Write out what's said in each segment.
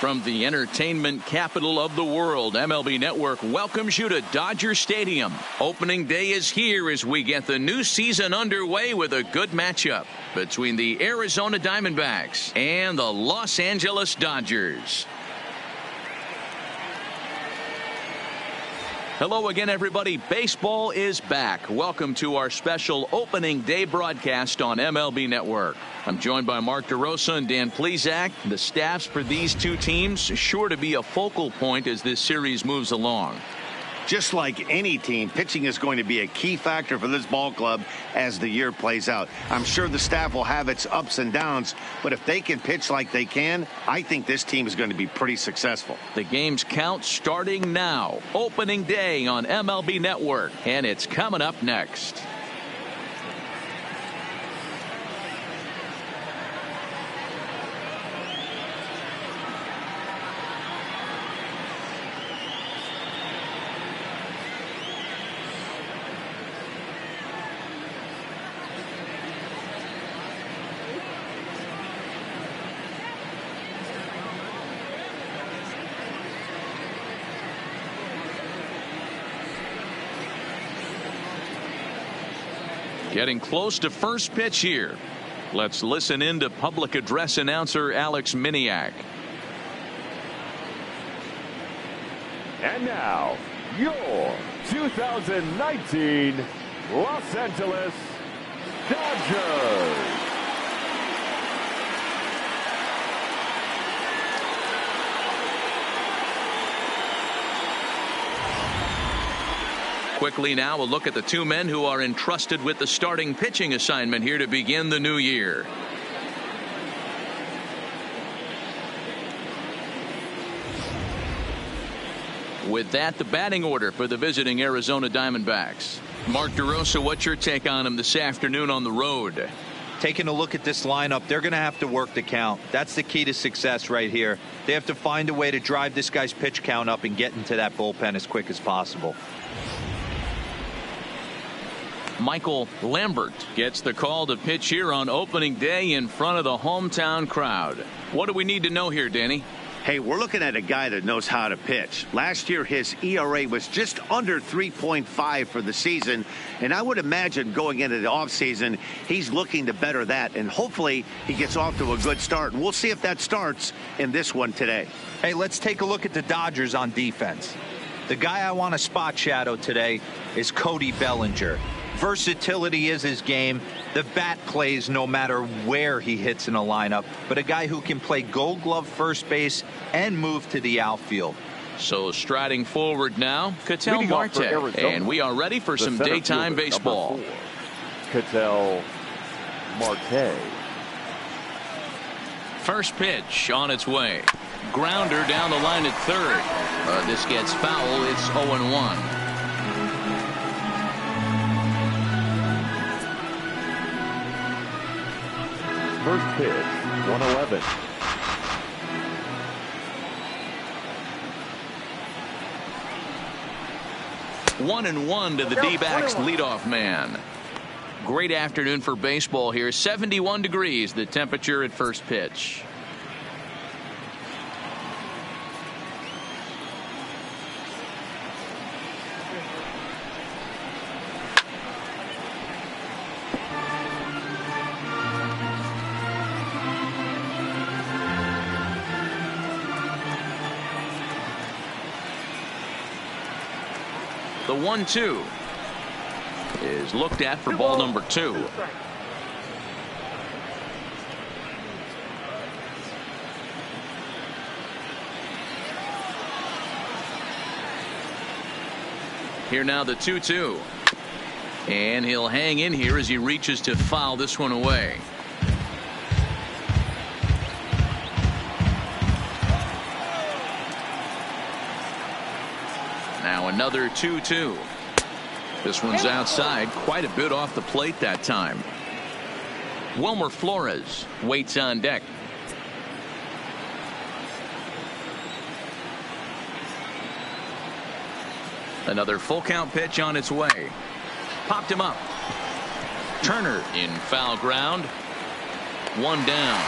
From the entertainment capital of the world, MLB Network welcomes you to Dodger Stadium. Opening day is here as we get the new season underway with a good matchup between the Arizona Diamondbacks and the Los Angeles Dodgers. Hello again, everybody. Baseball is back. Welcome to our special opening day broadcast on MLB Network. I'm joined by Mark DeRosa and Dan Plesac. The staffs for these two teams sure to be a focal point as this series moves along. Just like any team, pitching is going to be a key factor for this ball club as the year plays out. I'm sure the staff will have its ups and downs, but if they can pitch like they can, I think this team is going to be pretty successful. The game's count starting now. Opening day on MLB Network, and it's coming up next. Getting close to first pitch here. Let's listen in to public address announcer Alex Miniak. And now, your 2019 Los Angeles Dodgers. Quickly now, a look at the two men who are entrusted with the starting pitching assignment here to begin the new year. With that, the batting order for the visiting Arizona Diamondbacks. Mark DeRosa, what's your take on them this afternoon on the road? Taking a look at this lineup, they're going to have to work the count. That's the key to success right here. They have to find a way to drive this guy's pitch count up and get into that bullpen as quick as possible. Michael Lambert gets the call to pitch here on opening day in front of the hometown crowd. What do we need to know here, Danny? Hey, we're looking at a guy that knows how to pitch. Last year, his ERA was just under 3.5 for the season, and I would imagine going into the offseason, he's looking to better that, and hopefully he gets off to a good start. And we'll see if that starts in this one today. Hey, let's take a look at the Dodgers on defense. The guy I want to spot shadow today is Cody Bellinger. Versatility is his game. The bat plays no matter where he hits in a lineup, but a guy who can play Gold Glove first base and move to the outfield. So striding forward now, Ketel Marte, and we are ready for some daytime baseball. Ketel Marte. First pitch on its way. Grounder down the line at third. This gets foul. It's 0-1. First pitch, 111. One and one to the D-backs leadoff man. Great afternoon for baseball here. 71 degrees the temperature at first pitch. The 1-2 is looked at for ball number 2. Here now the 2-2. And he'll hang in here as he reaches to foul this one away. Now another 2-2. This one's outside, quite a bit off the plate that time. Wilmer Flores waits on deck. Another full count pitch on its way. Popped him up. Turner in foul ground. One down.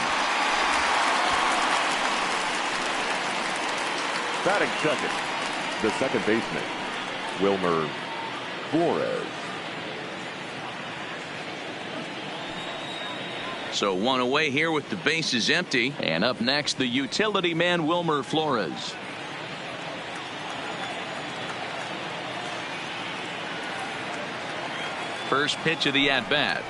Batting second, the second baseman, Wilmer Flores. So one away here with the bases empty. And up next, the utility man, Wilmer Flores. First pitch of the at-bat.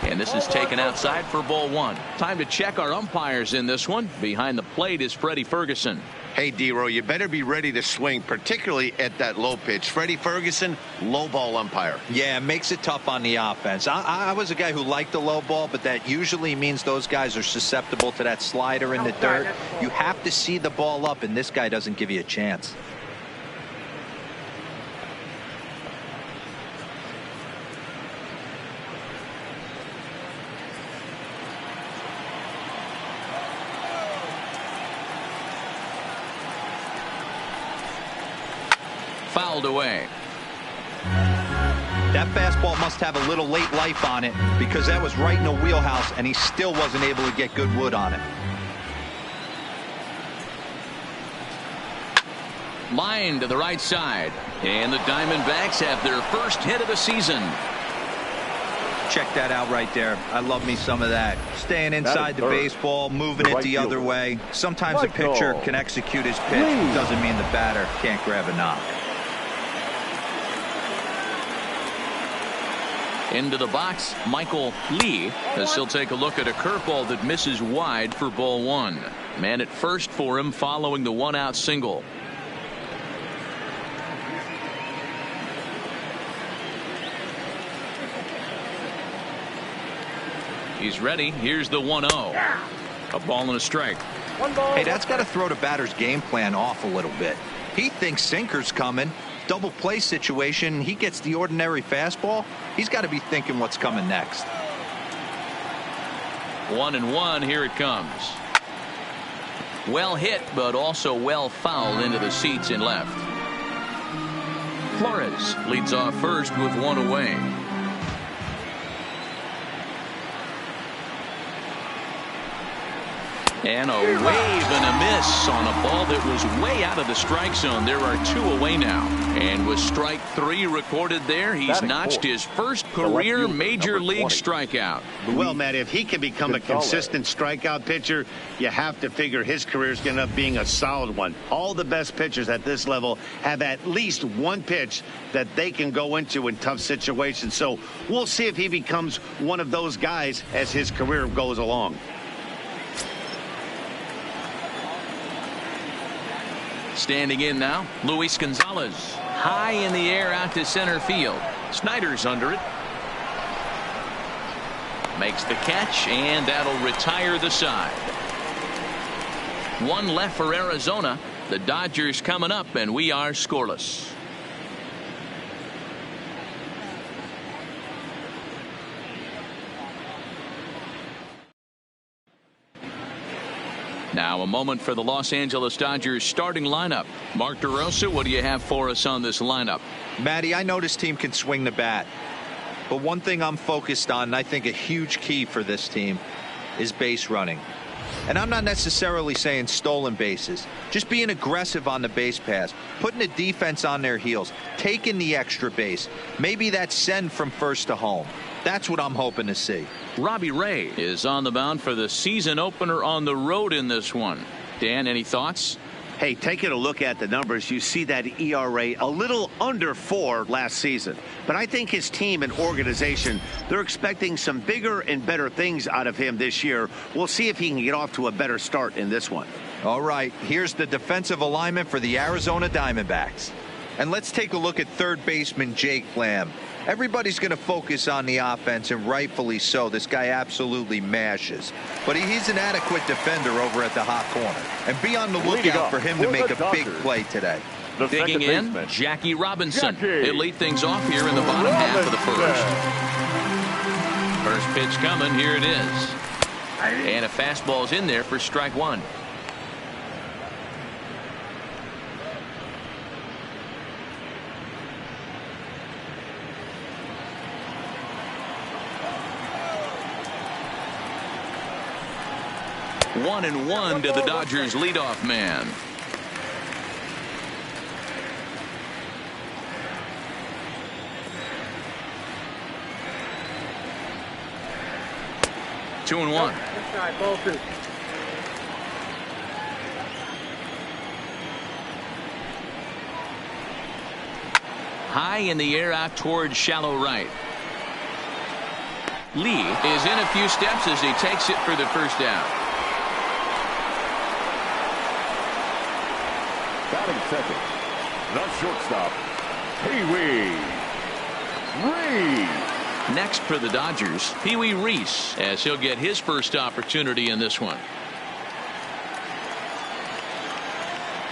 And this is taken outside for ball one. Time to check our umpires in this one. Behind the plate is Freddie Ferguson. Hey, D-Row, you better be ready to swing, particularly at that low pitch. Freddie Ferguson, low ball umpire. Yeah, it makes it tough on the offense. I was a guy who liked the low ball, but that usually means those guys are susceptible to that slider in the dirt. You have to see the ball up, and this guy doesn't give you a chance. Fouled away. That fastball must have a little late life on it because that was right in the wheelhouse and he still wasn't able to get good wood on it. Line to the right side. And the Diamondbacks have their first hit of the season. Check that out right there. I love me some of that. Staying inside the baseball, moving it the other way. Sometimes a pitcher can execute his pitch. Doesn't mean the batter can't grab a knock. Into the box, Michael Lee, as he'll take a look at a curveball that misses wide for ball one. Man at first for him following the one-out single. He's ready. Here's the 1-0. A ball and a strike. Hey, that's got to throw the batter's game plan off a little bit. He thinks sinker's coming. Double play situation. He gets the ordinary fastball. He's got to be thinking what's coming next. 1-1. Here it comes. Well hit, but also well fouled into the seats in left. Flores leads off first with one away. And a wave and a miss on a ball that was way out of the strike zone. There are two away now. And with strike three recorded there, he's notched his first career major league strikeout. Well, Matt, if he can become a consistent strikeout pitcher, you have to figure his career is going to end up being a solid one. All the best pitchers at this level have at least one pitch that they can go into in tough situations. So we'll see if he becomes one of those guys as his career goes along. Standing in now, Luis Gonzalez. High in the air out to center field. Snyder's under it. Makes the catch, and that'll retire the side. One left for Arizona. The Dodgers coming up, and we are scoreless. Now a moment for the Los Angeles Dodgers starting lineup. Mark DeRosa, what do you have for us on this lineup? Matty, I know this team can swing the bat. But one thing I'm focused on, and I think a huge key for this team, is base running. And I'm not necessarily saying stolen bases. Just being aggressive on the base pass. Putting the defense on their heels. Taking the extra base. Maybe that send from first to home. That's what I'm hoping to see. Robbie Ray is on the mound for the season opener on the road in this one. Dan, any thoughts? Hey, taking a look at the numbers, you see that ERA a little under 4 last season. But I think his team and organization, they're expecting some bigger and better things out of him this year. We'll see if he can get off to a better start in this one. All right, here's the defensive alignment for the Arizona Diamondbacks. And let's take a look at third baseman Jake Lamb. Everybody's going to focus on the offense, and rightfully so. This guy absolutely mashes. But he's an adequate defender over at the hot corner. And be on the lookout for him to make a big play today. Digging in, Jackie Robinson. He'll lead things off here in the bottom half of the first. First pitch coming. Here it is. And a fastball's in there for strike one. One and one to the Dodgers leadoff man. 2-1. High in the air out towards shallow right. Lee is in a few steps as he takes it for the first down. Batting second, the shortstop, Pee-wee Reese. Next for the Dodgers, Pee-wee Reese, as he'll get his first opportunity in this one.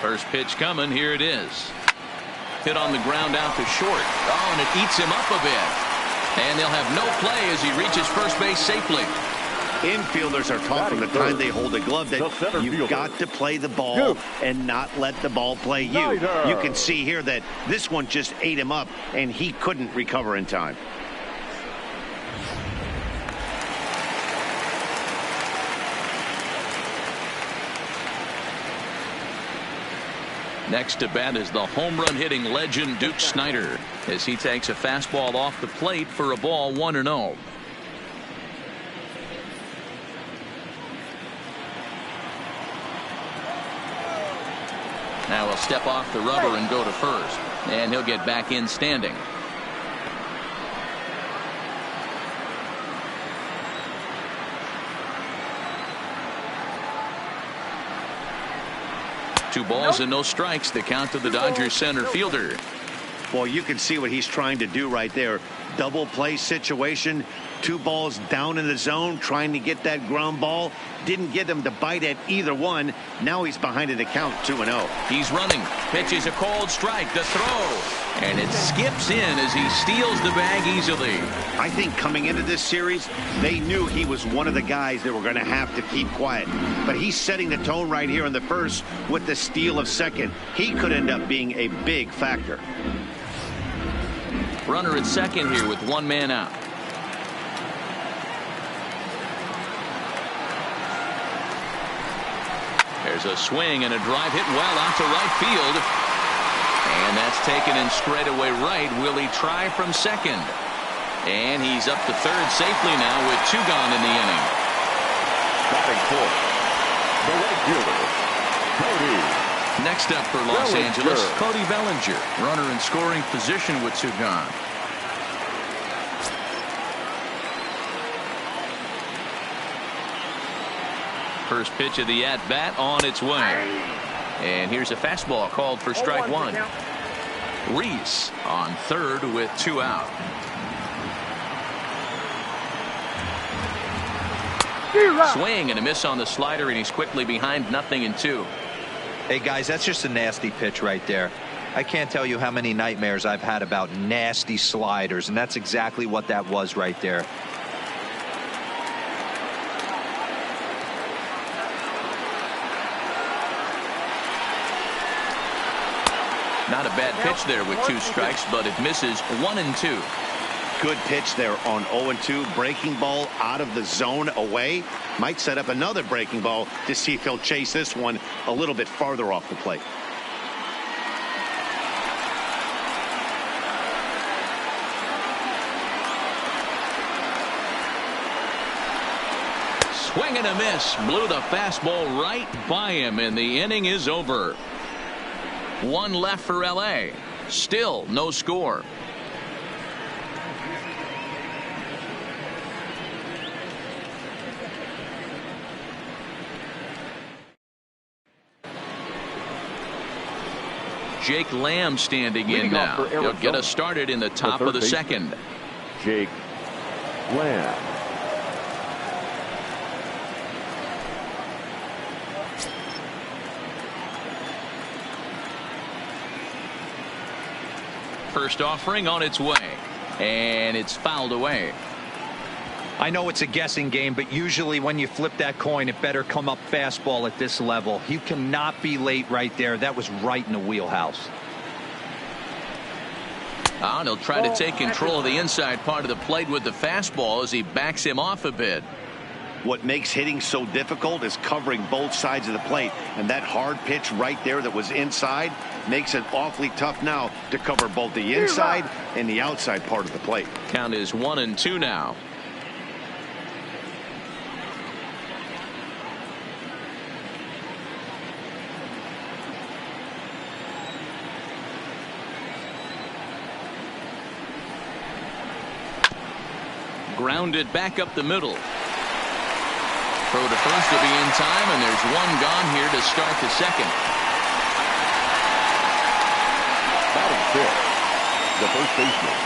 First pitch coming. Here it is. Hit on the ground out to short. Oh, and it eats him up a bit. And they'll have no play as he reaches first base safely. Infielders are taught from the time they hold a glove that you've got to play the ball and not let the ball play you. You can see here that this one just ate him up, and he couldn't recover in time. Next to bat is the home run hitting legend Duke Snider as he takes a fastball off the plate for a ball 1-0. Now he'll step off the rubber and go to first, and he'll get back in standing. Two balls and no strikes. The count to the Dodgers center fielder. Well, you can see what he's trying to do right there. Double play situation. Two balls down in the zone, trying to get that ground ball. Didn't get him to bite at either one. Now he's behind in the count, 2-0. He's running. Pitches a cold strike. The throw. And it skips in as he steals the bag easily. I think coming into this series, they knew he was one of the guys that were going to have to keep quiet. But he's setting the tone right here in the first with the steal of second. He could end up being a big factor. Runner at second here with one man out. There's a swing and a drive hit well out to right field. And that's taken in straightaway right. Will he try from second? And he's up to third safely now with two gone in the inning. Batting fourth, the right fielder, Cody. Next up for Los Angeles, Cody Bellinger. Runner in scoring position with two gone. First pitch of the at-bat on its way. And here's a fastball called for strike one. Reese on third with two out. Swing and a miss on the slider, and he's quickly behind 0-2. Hey guys, that's just a nasty pitch right there. I can't tell you how many nightmares I've had about nasty sliders, and that's exactly what that was right there. Not a bad pitch there with two strikes, but it misses 1-2. Good pitch there on 0-2. Breaking ball out of the zone away. Might set up another breaking ball to see if he'll chase this one a little bit farther off the plate. Swing and a miss. Blew the fastball right by him, and the inning is over. One left for LA. Still no score. Jake Lamb standing in now. He'll get us started in the top of the second. Jake Lamb. First offering on its way, and it's fouled away. I know it's a guessing game, but usually when you flip that coin, it better come up fastball at this level. He cannot be late right there. That was right in the wheelhouse. And he'll try to take control of the inside part of the plate with the fastball as he backs him off a bit. What makes hitting so difficult is covering both sides of the plate, and that hard pitch right there that was inside makes it awfully tough now to cover both the inside and the outside part of the plate. Count is 1-2 now. grounded back up the middle. Throw to first to be in time, and there's one gone here to start the second. Batting fifth, the first baseman,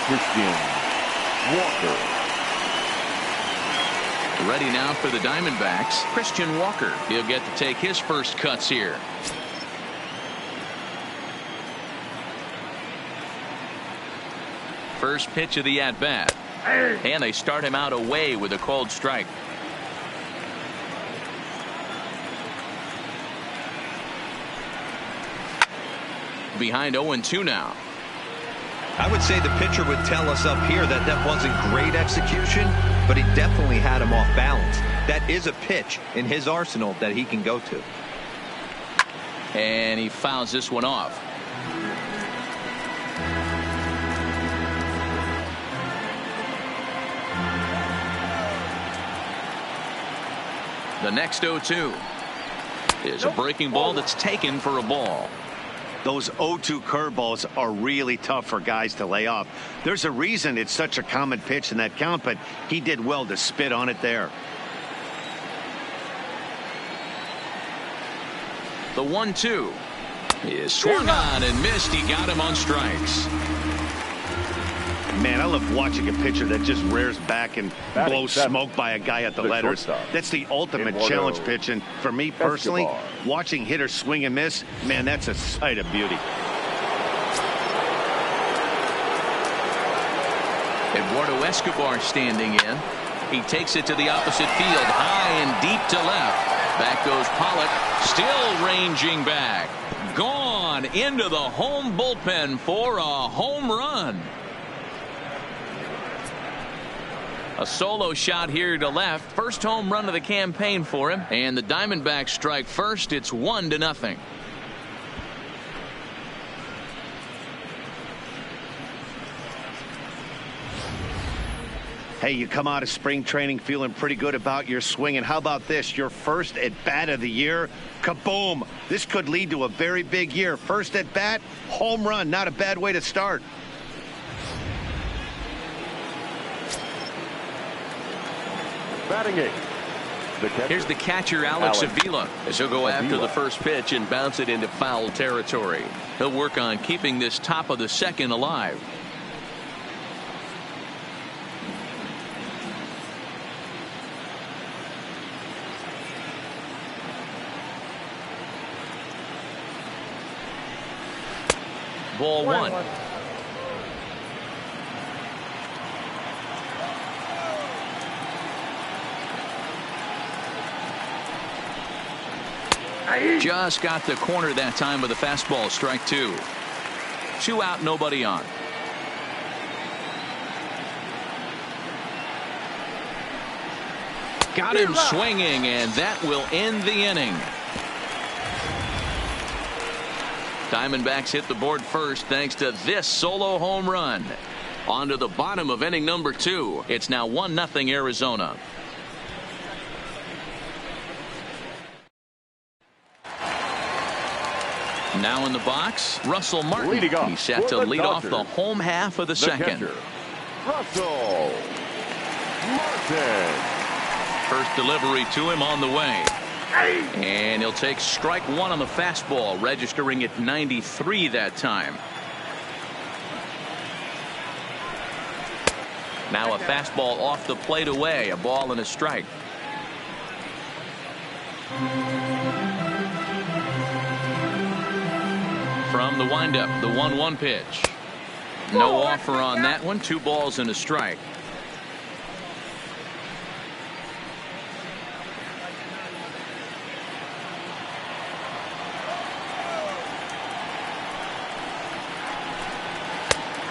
Christian Walker. Ready now for the Diamondbacks, Christian Walker. He'll get to take his first cuts here. First pitch of the at-bat. And they start him out away with a cold strike. Behind 0-2 now. I would say the pitcher would tell us up here that that wasn't great execution, but he definitely had him off balance. That is a pitch in his arsenal that he can go to. And he fouls this one off. The next 0-2 is a breaking ball that's taken for a ball. Those 0-2 curveballs are really tough for guys to lay off. There's a reason it's such a common pitch in that count, but he did well to spit on it there. The 1-2 is swung on and missed. He got him on strikes. Man, I love watching a pitcher that just rears back and blows smoke by a guy at the letters. That's the ultimate challenge pitch. And for me personally, watching hitters swing and miss, man, that's a sight of beauty. Eduardo Escobar standing in. He takes it to the opposite field, high and deep to left. Back goes Pollock, still ranging back. Gone into the home bullpen for a home run. A solo shot here to left. First home run of the campaign for him. And the Diamondbacks strike first. It's 1-0. Hey, you come out of spring training feeling pretty good about your swing. And how about this? Your first at bat of the year. Kaboom. This could lead to a very big year. First at bat, home run. Not a bad way to start. Batting eighth. Here's the catcher, Alex Avila, as he'll go after the first pitch and bounce it into foul territory. He'll work on keeping this top of the second alive. Ball one. Just got the corner that time with a fastball. Strike two. 2 out, nobody on. Got him swinging, and that will end the inning. Diamondbacks hit the board first thanks to this solo home run. On to the bottom of inning number 2. It's now 1-0 Arizona. Now in the box, Russell Martin. He's set to lead off the home half of the second. Catcher, Russell Martin. First delivery to him on the way. And he'll take strike one on the fastball, registering at 93 that time. Now a fastball off the plate away, a ball and a strike. From the windup, the 1-1 pitch. No offer on that one. 2 balls and a strike.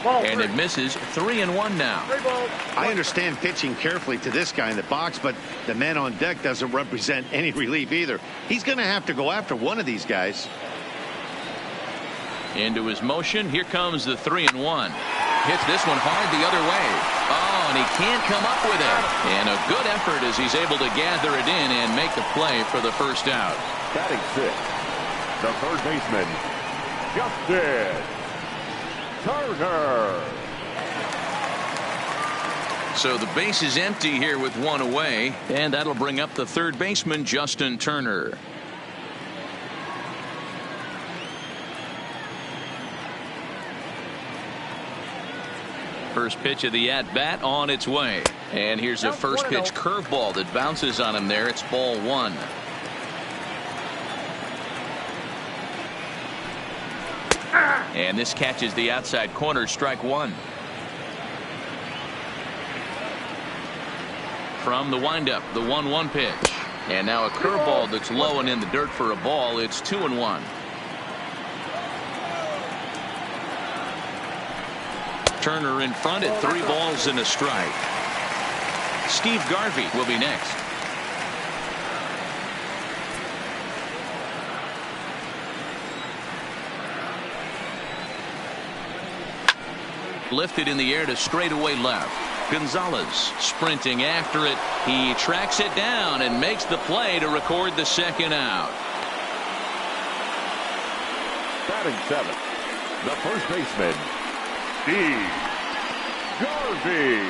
And it misses. 3-1 now. I understand pitching carefully to this guy in the box, but the man on deck doesn't represent any relief either. He's going to have to go after one of these guys. Into his motion. Here comes the 3-1. Hits this one hard the other way. Oh, and he can't come up with it. And a good effort as he's able to gather it in and make the play for the first out. Batting sixth, the third baseman, Justin Turner. So the base is empty here with one away, and that'll bring up the third baseman, Justin Turner. First pitch of the at-bat on its way. And here's a first pitch curveball that bounces on him there. It's ball one. And this catches the outside corner, strike one. From the windup, the 1-1 pitch. And now a curveball that's low and in the dirt for a ball. It's 2-1. Turner in front at 3 balls and a strike. Steve Garvey will be next. Lifted in the air to straightaway left. Gonzalez sprinting after it. He tracks it down and makes the play to record the second out. Batting 7th, the first baseman, Steve Garvey.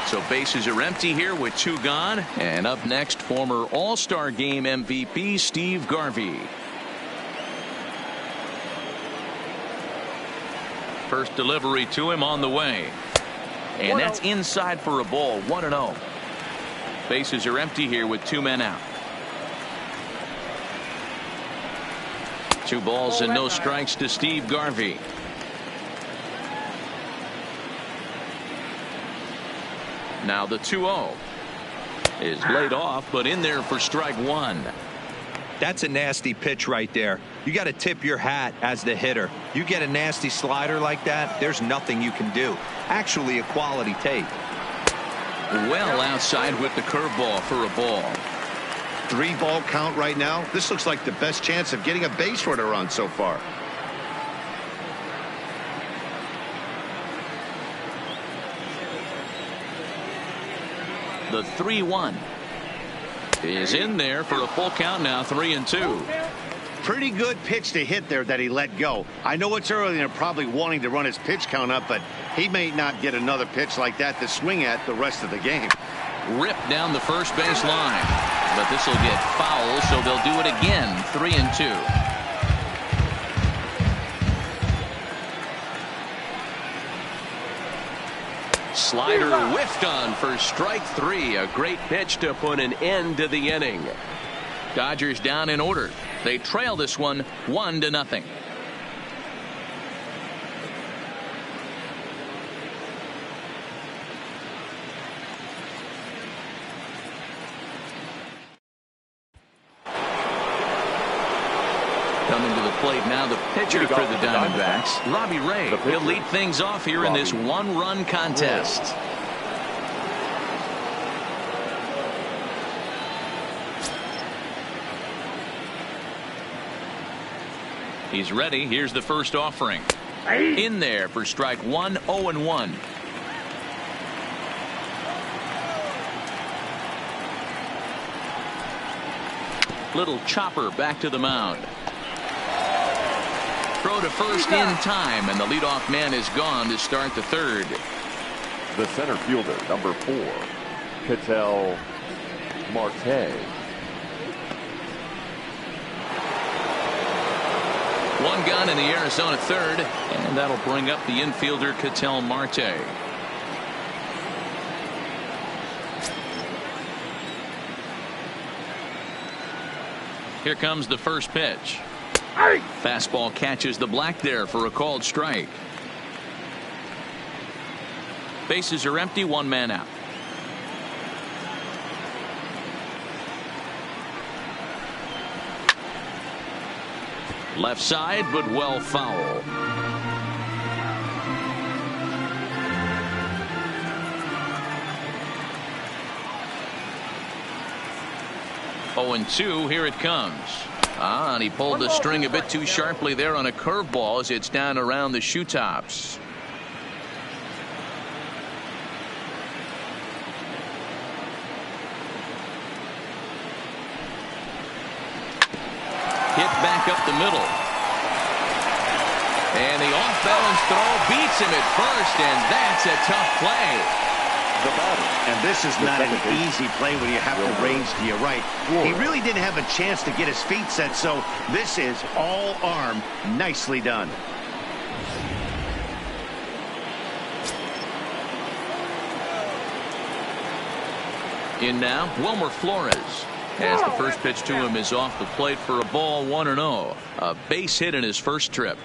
So bases are empty here with 2 gone. And up next, former All-Star Game MVP Steve Garvey. First delivery to him on the way. And that's inside for a ball. 1-0. Bases are empty here with 2 men out. 2 balls and no strikes to Steve Garvey. Now the 2-0 is laid off, but in there for strike one. That's a nasty pitch right there. You got to tip your hat as the hitter. You get a nasty slider like that, there's nothing you can do. Actually a quality take. Well outside with the curveball for a ball. 3-ball count right now. This looks like the best chance of getting a base runner on so far. The 3-1 is in there for a full count now. 3-2. Pretty good pitch to hit there that he let go. I know it's early and they're probably wanting to run his pitch count up, but he may not get another pitch like that to swing at the rest of the game. Ripped down the first base line, but this will get foul, so they'll do it again. 3-2. Slider whiffed on for strike 3. A great pitch to put an end to the inning. Dodgers down in order. They trail this one 1-0. Coming to the plate now, the pitcher for the Diamondbacks, Robbie Ray. He'll lead things off here in this one-run contest. He's ready. Here's the first offering. In there for strike one. 0-1. Little chopper back to the mound. Throw to first in time, and the leadoff man is gone to start the third. The center fielder, number 4, Ketel Marte. One gun in the Arizona third, and that'll bring up the infielder Ketel Marte. Here comes the first pitch. Fastball catches the black there for a called strike. Bases are empty, 1 man out. Left side, but well foul. Oh, and 2, here it comes. And he pulled the string a bit too sharply there on a curveball as it's down around the shoe tops. Hit back up the middle. And the off-balance throw beats him at first, and that's a tough play. And this is not an easy play when you have to range to your right. He really didn't have a chance to get his feet set, so this is all arm. Nicely done. In now, Wilmer Flores. As the first pitch to him is off the plate for a ball, 1-0. A base hit in his first trip.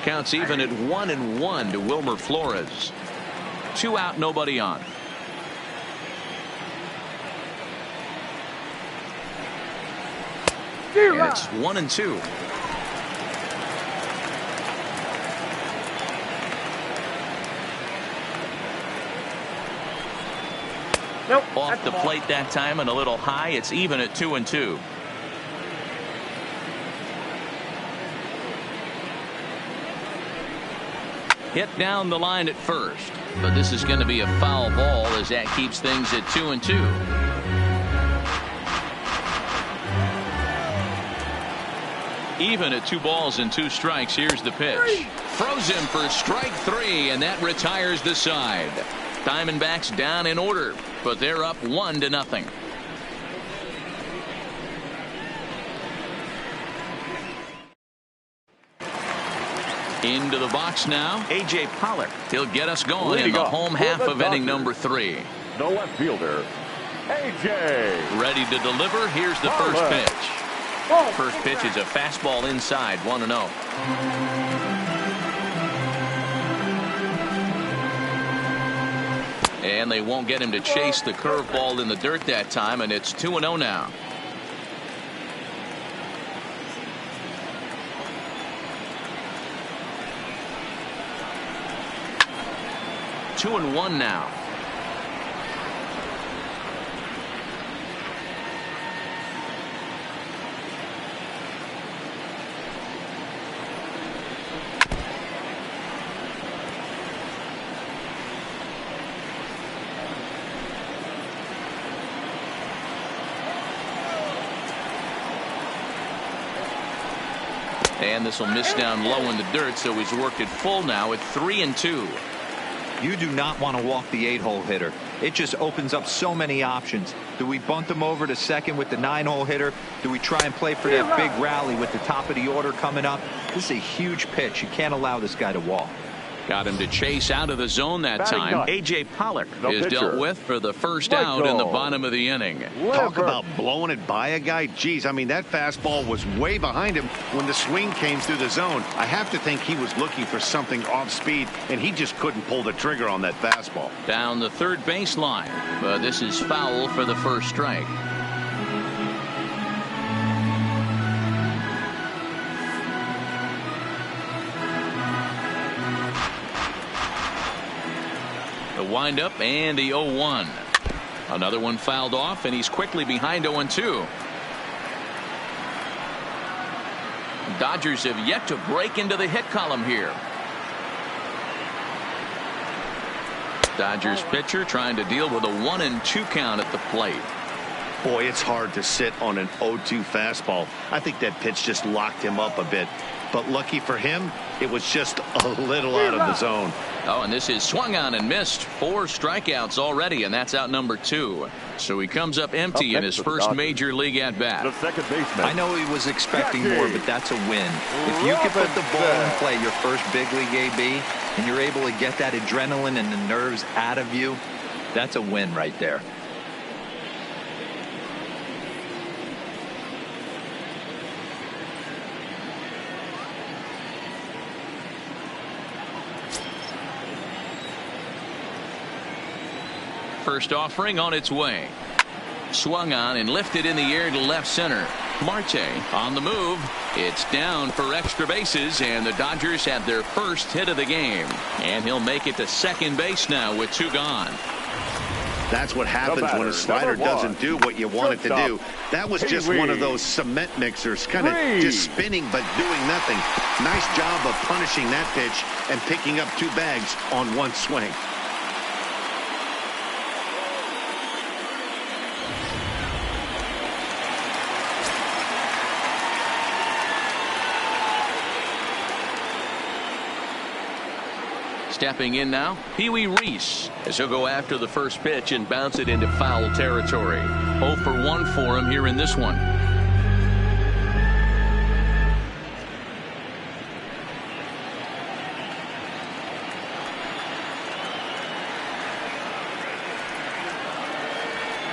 Counts even at 1-1 to Wilmer Flores. 2 out, nobody on. And it's 1-2. Nope, off the plate that time and a little high. It's even at 2-2. Hit down the line at first, but this is going to be a foul ball as that keeps things at 2-2. Even at 2 balls and 2 strikes. Here's the pitch. Throws him for strike 3, and that retires the side. Diamondbacks down in order, but they're up 1-0. Into the box now, A.J. Pollock. He'll get us going in the home half of inning number 3. The left fielder, A.J. Ready to deliver. Here's the first pitch. First pitch is a fastball inside, 1-0. And they won't get him to chase the curveball in the dirt that time, and it's 2-0 now. Two and one now. And this will miss down low in the dirt, so he's worked it full now at 3-2. You do not want to walk the 8-hole hitter. It just opens up so many options. Do we bunt them over to second with the 9-hole hitter? Do we try and play for that big rally with the top of the order coming up? This is a huge pitch. You can't allow this guy to walk. Got him to chase out of the zone that time. A.J. Pollock is dealt with for the first out in the bottom of the inning. Talk about blowing it by a guy. Geez, I mean, that fastball was way behind him when the swing came through the zone. I have to think he was looking for something off speed, and he just couldn't pull the trigger on that fastball. Down the third baseline, but this is foul for the first strike. The windup and the 0-1. Another one fouled off, and he's quickly behind 0-2. Dodgers have yet to break into the hit column here. Dodgers pitcher trying to deal with a 1-2 count at the plate. Boy, it's hard to sit on an 0-2 fastball. I think that pitch just locked him up a bit. But lucky for him, it was just a little out of the zone. Oh, and this is swung on and missed. 4 strikeouts already, and that's out number 2. So he comes up empty in his first major league at bat. The second baseman. I know he was expecting more, but that's a win. If you can put the ball in play your first big league AB, and you're able to get that adrenaline and the nerves out of you, that's a win right there. First offering on its way. Swung on and lifted in the air to left center. Marte on the move. It's down for extra bases, and the Dodgers have their first hit of the game. And he'll make it to second base now with 2 gone. That's what happens when a slider doesn't do what you want it to do. That was just one of those cement mixers, kind of just spinning but doing nothing. Nice job of punishing that pitch and picking up 2 bags on 1 swing. Stepping in now, Pee Wee Reese, as he'll go after the first pitch and bounce it into foul territory. 0 for 1 for him here in this one.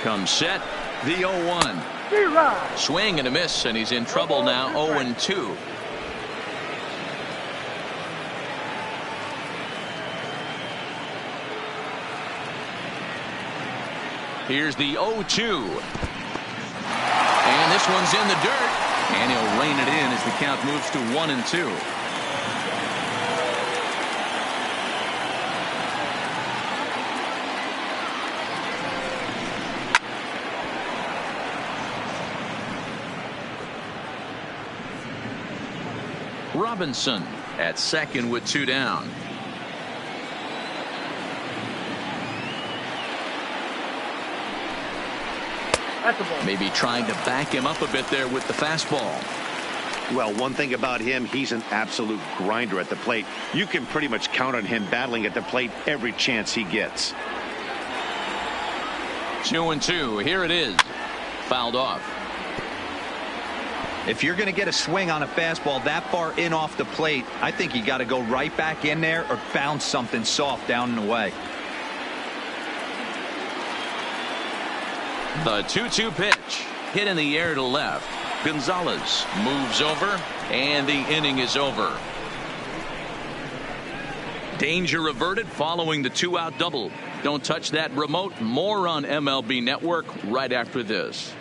Comes set, the 0-1. Swing and a miss, and he's in trouble now. 0-2. Here's the 0-2. And this one's in the dirt. And he'll rein it in as the count moves to 1-2. Robinson at second with 2 down. Maybe trying to back him up a bit there with the fastball. Well, one thing about him, he's an absolute grinder at the plate. You can pretty much count on him battling at the plate every chance he gets. 2-2. Here it is. Fouled off. If you're going to get a swing on a fastball that far in off the plate, I think you got to go right back in there or bounce something soft down and away. The 2-2 pitch hit in the air to left. Gonzalez moves over, and the inning is over. Danger averted following the 2-out double. Don't touch that remote. More on MLB Network right after this.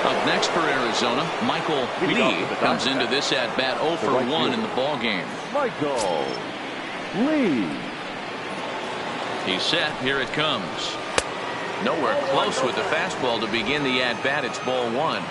Up next for Arizona, Michael Lee comes into this at bat 0 for 1 in the ball game. Michael Lee. He's set. Here it comes. Nowhere close with the fastball to begin the at bat. It's ball 1.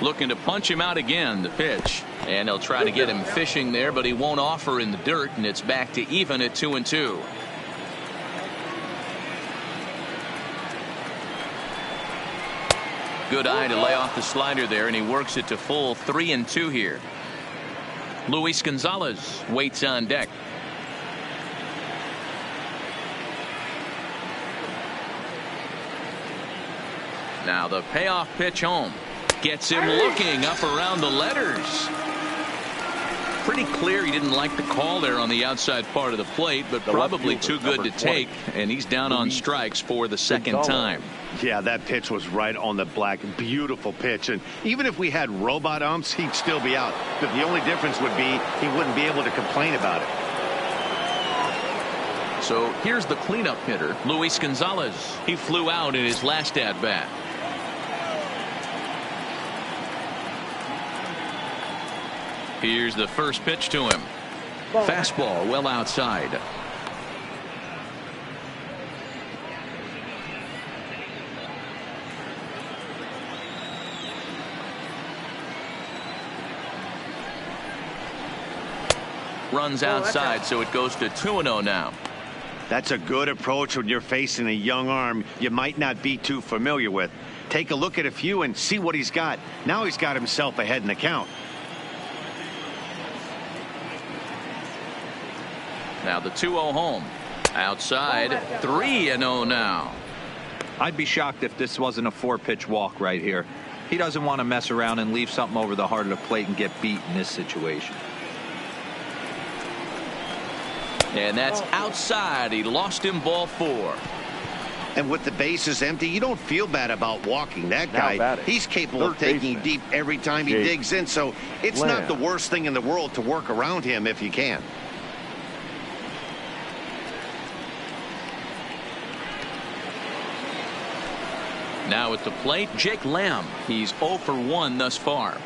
Looking to punch him out again. The pitch, and they'll try to get him fishing there, but he won't offer in the dirt, and it's back to even at 2-2. Good eye to lay off the slider there, and he works it to full 3-2 here. Luis Gonzalez waits on deck. Now the payoff pitch home. Gets him looking up around the letters. Pretty clear he didn't like the call there on the outside part of the plate, but probably too good to take, and he's down on strikes for the second time. Yeah, that pitch was right on the black. Beautiful pitch, and even if we had robot umps, he'd still be out. But the only difference would be he wouldn't be able to complain about it. So here's the cleanup hitter, Luis Gonzalez. He flew out in his last at bat. Here's the first pitch to him. Fastball well outside. Runs outside, so it goes to 2-0 now. That's a good approach when you're facing a young arm you might not be too familiar with. Take a look at a few and see what he's got. Now he's got himself ahead in the count. Now the 2-0 home. Outside, 3-0 now. I'd be shocked if this wasn't a 4-pitch walk right here. He doesn't want to mess around and leave something over the heart of the plate and get beat in this situation. And that's outside. He lost him, ball 4. And with the bases empty, you don't feel bad about walking that guy. He's capable of taking deep every time he digs in, so it's not the worst thing in the world to work around him if you can. Now at the plate, Jake Lamb. He's 0 for 1 thus far.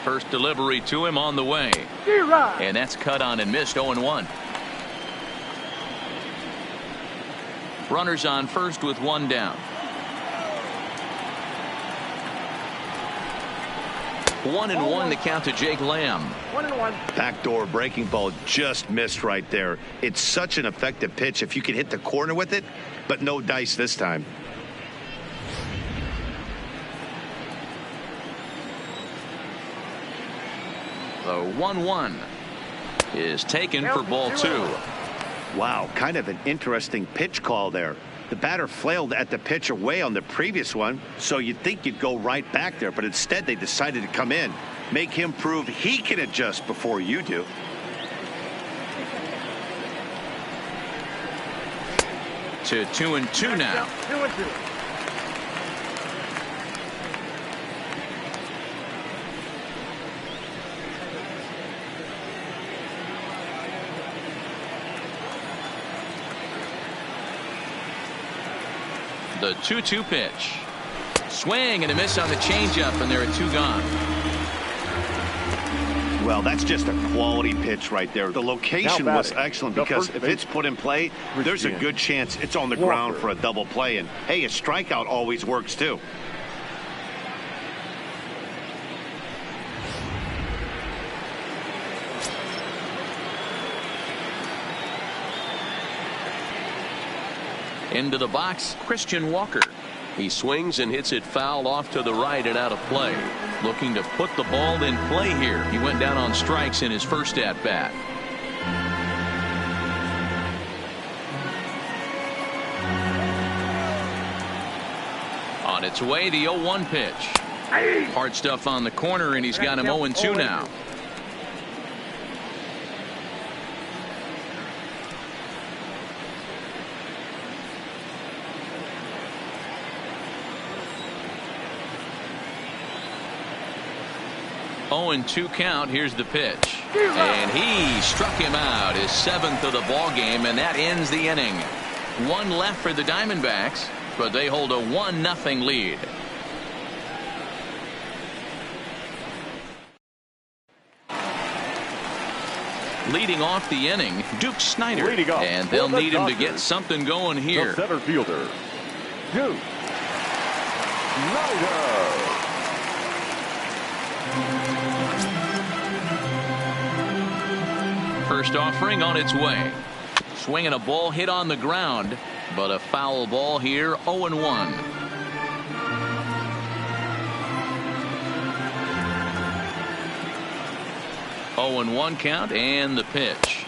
First delivery to him on the way. And that's cut on and missed. 0-1. Runners on first with 1 down. 1-1 the count to Jake Lamb. 1-1. Backdoor breaking ball just missed right there. It's such an effective pitch if you can hit the corner with it, but no dice this time. The 1-1 is taken for ball 2. Wow, kind of an interesting pitch call there. The batter flailed at the pitch away on the previous one, so you'd think you'd go right back there, but instead they decided to come in, make him prove he can adjust before you do. To 2-2 now. 2-2. The 2-2 pitch. Swing and a miss on the changeup, and there are 2 gone. Well, that's just a quality pitch right there. The location was excellent because if it's put in play, there's a good chance it's on the ground for a double play. And, hey, a strikeout always works, too. Into the box, Christian Walker. He swings and hits it foul off to the right and out of play. Looking to put the ball in play here. He went down on strikes in his first at bat. On its way, the 0-1 pitch. Hard stuff on the corner, and he's got him 0-2 now. And 2 count. Here's the pitch, and he struck him out, his 7th of the ball game, and that ends the inning. 1 left for the Diamondbacks, but they hold a 1-0 lead. Leading off the inning, Duke Snider, and they'll need him to get something going here. The center fielder, Duke Snider. First offering on its way. Swinging a ball hit on the ground, but a foul ball here. 0-1. Oh and 1 count, and the pitch.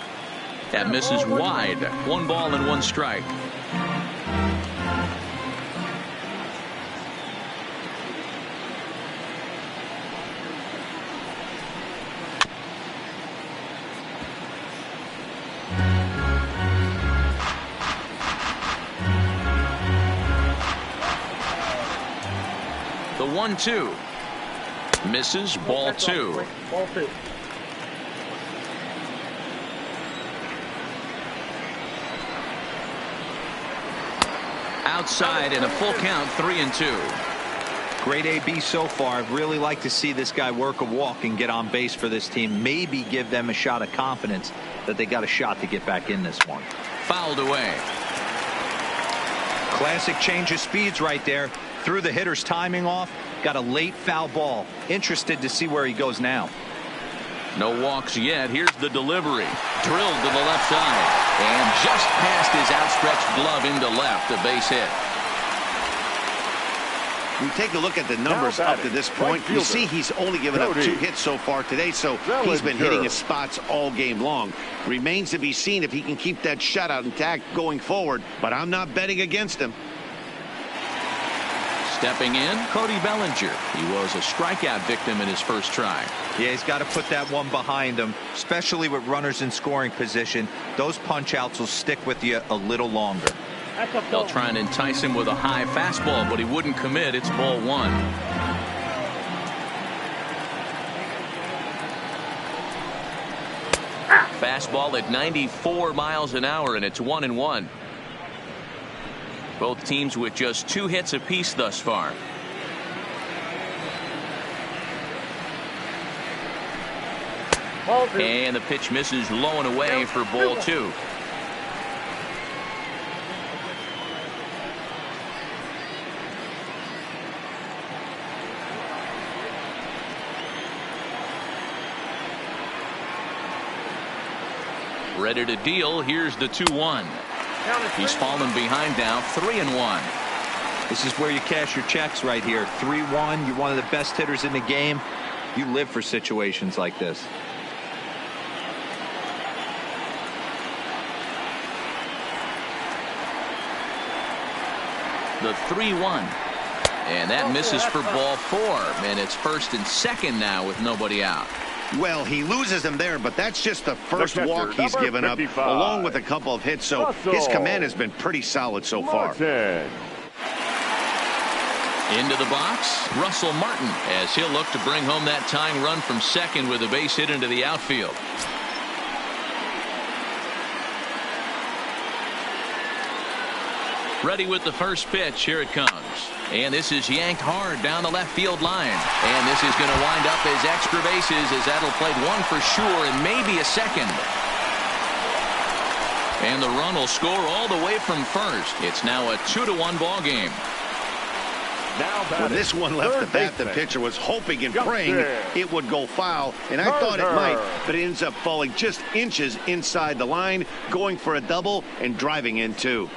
That misses wide. 1 ball and 1 strike. The 1-2 misses. Ball 2. Ball 2. Outside in a full count. 3-2. Great AB so far. I'd really like to see this guy work a walk and get on base for this team. Maybe give them a shot of confidence that they got a shot to get back in this one. Fouled away. Classic change of speeds right there. Threw the hitter's timing off. Got a late foul ball. Interested to see where he goes now. No walks yet. Here's the delivery. Drilled to the left side. And just past his outstretched glove into left. A base hit. We take a look at the numbers up to this point. You see he's only given up 2 hits so far today, so he's been hitting his spots all game long. Remains to be seen if he can keep that shutout intact going forward, but I'm not betting against him. Stepping in, Cody Bellinger. He was a strikeout victim in his first try. Yeah, he's got to put that one behind him, especially with runners in scoring position. Those punch-outs will stick with you a little longer. They'll try and entice him with a high fastball, but he wouldn't commit. It's ball 1. Fastball at 94 miles an hour, and it's 1-1. Both teams with just 2 hits apiece thus far. And the pitch misses low and away for ball 2. Ready to deal. Here's the 2-1. He's fallen behind now, 3-1. This is where you cash your checks right here. 3-1. You're one of the best hitters in the game. You live for situations like this. The 3-1. And that misses for ball 4. And it's first and second now with nobody out. Well, he loses him there, but that's just the first walk he's given up, 55. along with a couple of hits, so his command has been pretty solid so far. Martin. Into the box, Russell Martin, as he'll look to bring home that tying run from second with a base hit into the outfield. Ready with the first pitch. Here it comes. And this is yanked hard down the left field line. And this is going to wind up as extra bases, as that'll play 1 for sure and maybe a second. And the run will score all the way from first. It's now a 2-1 ball game. When this one left the bat, the pitcher was hoping and praying it would go foul, and I thought it might, but it ends up falling just inches inside the line, going for a double and driving in 2.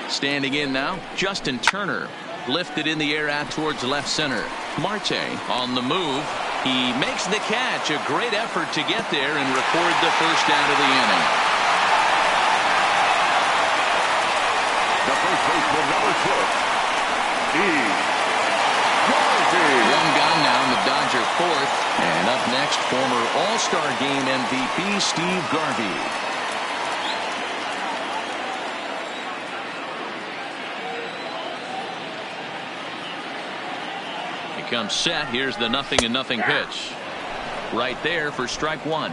Standing in now, Justin Turner. Lifted in the air out towards left center. Marte on the move. He makes the catch. A great effort to get there and record the first out of the inning. The first baseman, number 6. One gone now in the Dodger 4th. And up next, former All-Star Game MVP Steve Garvey. Comes set. Here's the 0-0 pitch. Right there for strike 1.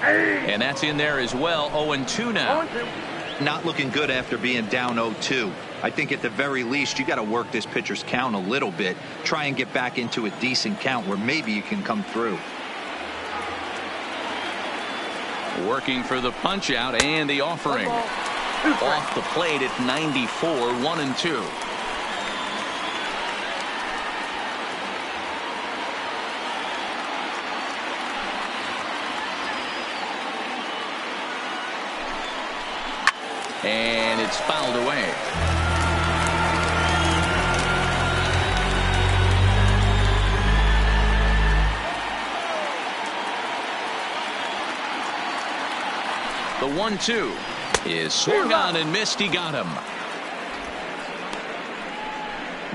And that's in there as well. 0-2 now. Not looking good after being down 0-2. I think at the very least you got to work this pitcher's count a little bit. Try and get back into a decent count where maybe you can come through. Working for the punch out and the offering. Off the plate at 94, 1-2. And it's fouled away. The 1-2 is swung on and missed. He got him.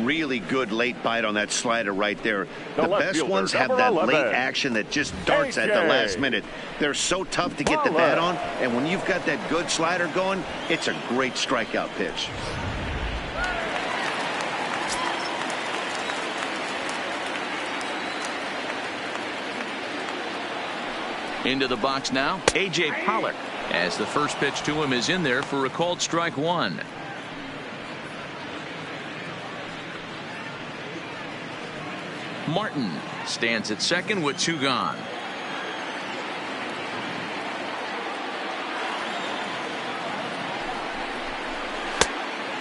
Really good late bite on that slider right there. The The left best fielder, ones have number that 11. late action that just darts at the last minute. They're so tough to get the bat on, and when you've got that good slider going, it's a great strikeout pitch. Into the box now, A.J. Pollock, as the first pitch to him is in there for a called strike 1. Martin stands at second with 2 gone.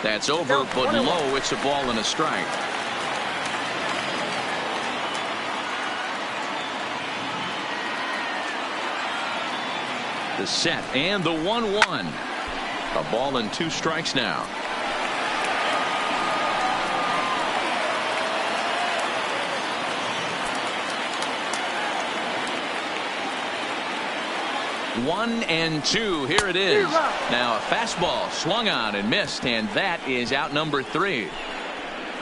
That's over, but low. It's a ball and a strike. The set and the 1-1. A ball and 2 strikes now. One and two. Here it is. Now a fastball swung on and missed, and that is out number 3.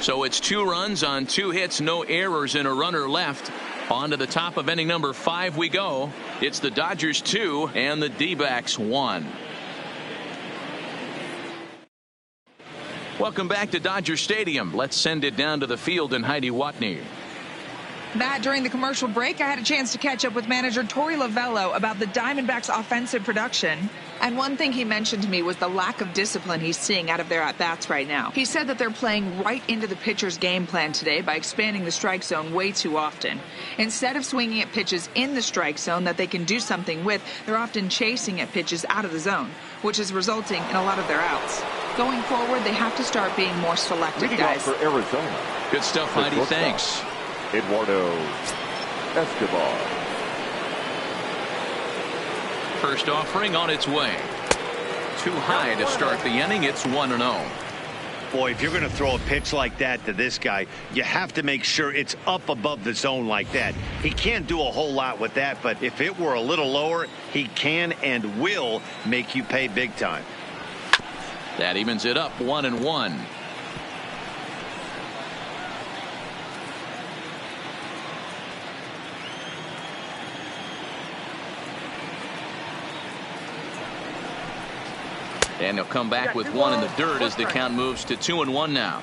So it's 2 runs on 2 hits, no errors, and a runner left. On to the top of inning number 5 we go. It's the Dodgers 2 and the D-backs 1. Welcome back to Dodger Stadium. Let's send it down to the field and Heidi Watney. Matt, during the commercial break, I had a chance to catch up with manager Torey Lovello about the Diamondbacks' offensive production. And one thing he mentioned to me was the lack of discipline he's seeing out of their at-bats right now. He said that they're playing right into the pitcher's game plan today by expanding the strike zone way too often. Instead of swinging at pitches in the strike zone that they can do something with, they're often chasing at pitches out of the zone, which is resulting in a lot of their outs. Going forward, they have to start being more selective, guys. For Arizona. Good stuff, Heidi. Thanks. Eduardo Escobar. First offering on its way. Too high to start the inning. It's 1-0. Boy, if you're going to throw a pitch like that to this guy, you have to make sure it's up above the zone like that. He can't do a whole lot with that, but if it were a little lower, he can and will make you pay big time. That evens it up 1-1. And he'll come back with 1 in the dirt as the count moves to 2-1 now.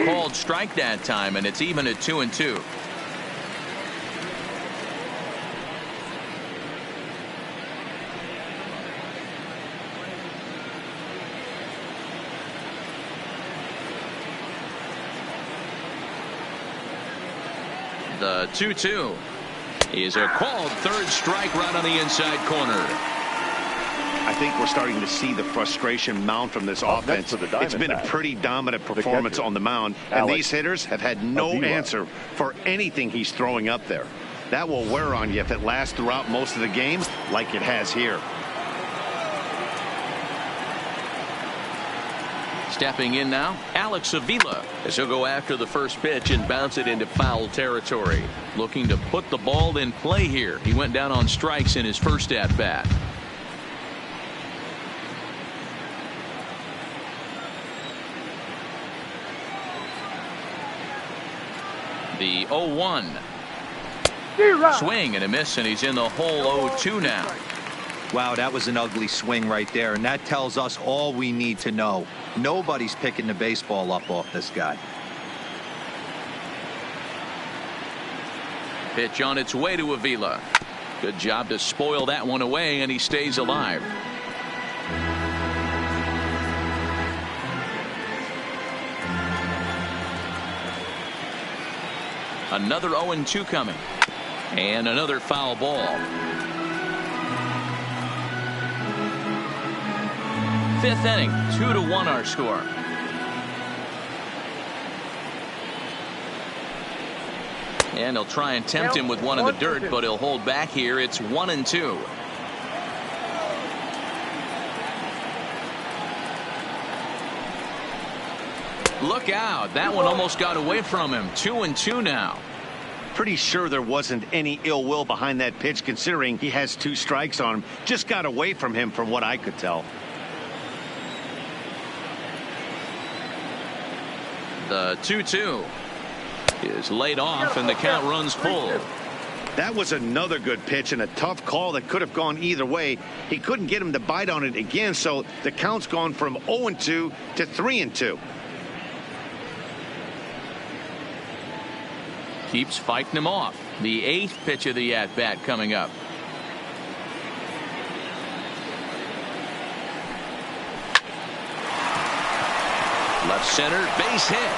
Called strike that time, and it's even at 2-2. The 2-2 is a called third strike right on the inside corner. I think we're starting to see the frustration mount from this offense. It's been a pretty dominant performance on the mound, and these hitters have had no answer for anything he's throwing up there. That will wear on you if it lasts throughout most of the game like it has here. Stepping in now, Alex Avila, as he'll go after the first pitch and bounce it into foul territory. Looking to put the ball in play here. He went down on strikes in his first at-bat. The 0-1. Swing and a miss, and he's in the hole 0-2 now. Wow, that was an ugly swing right there, and that tells us all we need to know. Nobody's picking the baseball up off this guy. Pitch on its way to Avila. Good job to spoil that one away, and he stays alive. Another 0-2 coming. And another foul ball. 5th inning, 2-1 our score. And he'll try and tempt him with 1 in the dirt, but he'll hold back here. It's 1-2. Look out. That one almost got away from him. 2-2 now. Pretty sure there wasn't any ill will behind that pitch, considering he has 2 strikes on him. Just got away from him from what I could tell. The 2-2 is laid off, and the count runs full. That was another good pitch and a tough call that could have gone either way. He couldn't get him to bite on it again, so the count's gone from 0-2 to 3-2. Keeps fighting him off. The 8th pitch of the at-bat coming up. Left center, base hit.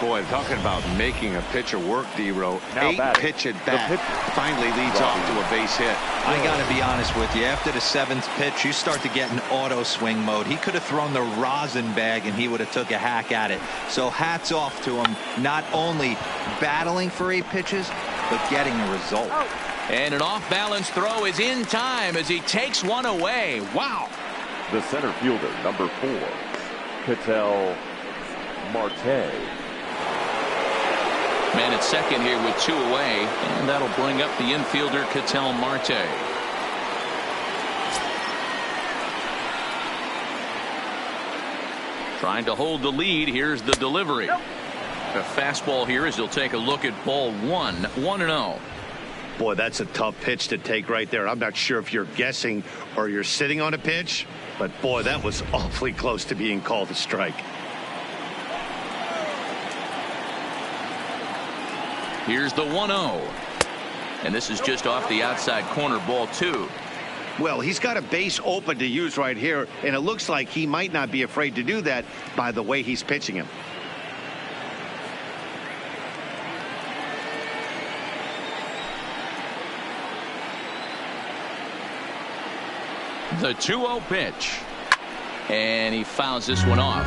Boy, talking about making a pitcher work, D-Row. Now 8 batting. pitch at The bat pitcher. finally leads off to a base hit. I got to be honest with you. After the 7th pitch, you start to get in auto swing mode. He could have thrown the rosin bag and he would have took a hack at it. So hats off to him, not only battling for 8 pitches, but getting a result. And an off-balance throw is in time as he takes one away. Wow. The center fielder, number 4, Ketel Marte. Man at second here with 2 away, and that'll bring up the infielder Ketel Marte. Trying to hold the lead. Here's the delivery. A fastball here as he'll take a look at ball 1. 1-0. Boy, that's a tough pitch to take right there. I'm not sure if you're guessing or you're sitting on a pitch, but boy, that was awfully close to being called a strike. Here's the 1-0. And this is just off the outside corner, ball 2. Well, he's got a base open to use right here, and it looks like he might not be afraid to do that by the way he's pitching him. The 2-0 pitch. And he fouls this one off.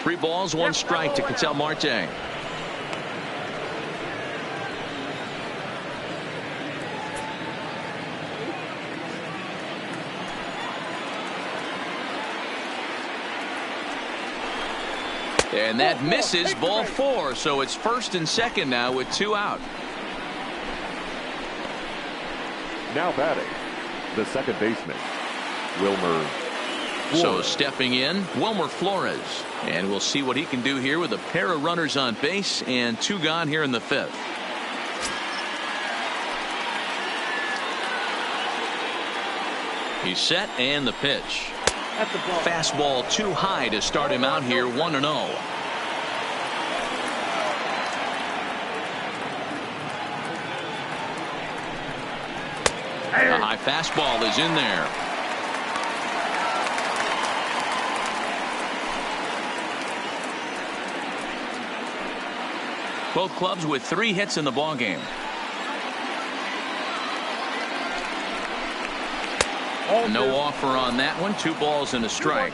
Three balls, 1 strike to Ketel Marte. And that misses, ball 4. So it's first and second now with 2 out. Now batting, the second baseman, Wilmer Flores. So stepping in, Wilmer Flores. And we'll see what he can do here with a pair of runners on base and 2 gone here in the 5th. He's set and the pitch. Fastball too high to start him out here 1-0. A high fastball is in there. Both clubs with 3 hits in the ballgame. No offer on that one. 2 balls and a strike.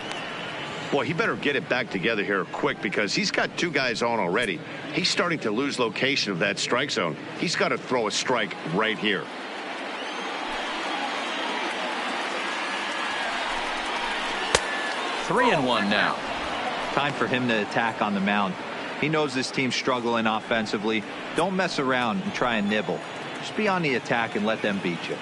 Boy, he better get it back together here quick because he's got 2 guys on already. He's starting to lose location of that strike zone. He's got to throw a strike right here. Three and 1 now. Time for him to attack on the mound. He knows this team's struggling offensively. Don't mess around and try and nibble. Just be on the attack and let them beat you.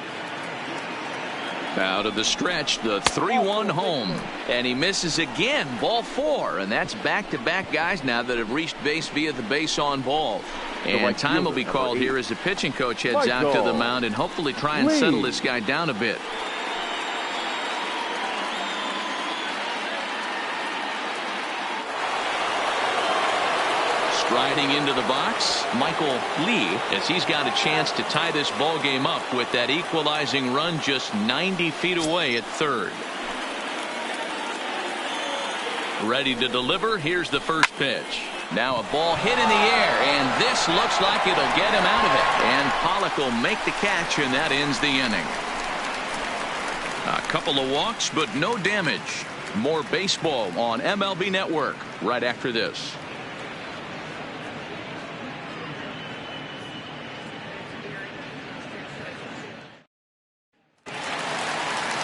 Out of the stretch, the 3-1 home. And he misses again, ball 4. And that's back-to-back guys now that have reached base via the base on ball. And time will be called here as the pitching coach heads out to the mound and hopefully try and settle this guy down a bit. Striding into the box, Michael Lee, as he's got a chance to tie this ball game up with that equalizing run just 90 feet away at third. Ready to deliver. Here's the first pitch. Now a ball hit in the air, and this looks like it'll get him out of it. And Pollock will make the catch, and that ends the inning. A couple of walks, but no damage. More baseball on MLB Network right after this.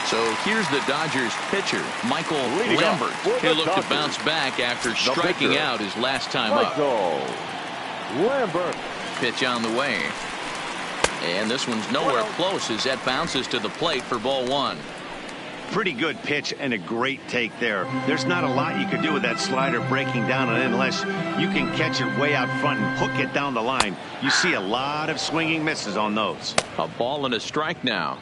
So here's the Dodgers pitcher, Michael Lambert. He'll look to bounce back after striking out his last time up. Lambert. Pitch on the way. And this one's nowhere close as that bounces to the plate for ball 1. Pretty good pitch and a great take there. There's not a lot you can do with that slider breaking down on it unless you can catch it way out front and hook it down the line. You see a lot of swinging misses on those. A ball and a strike now.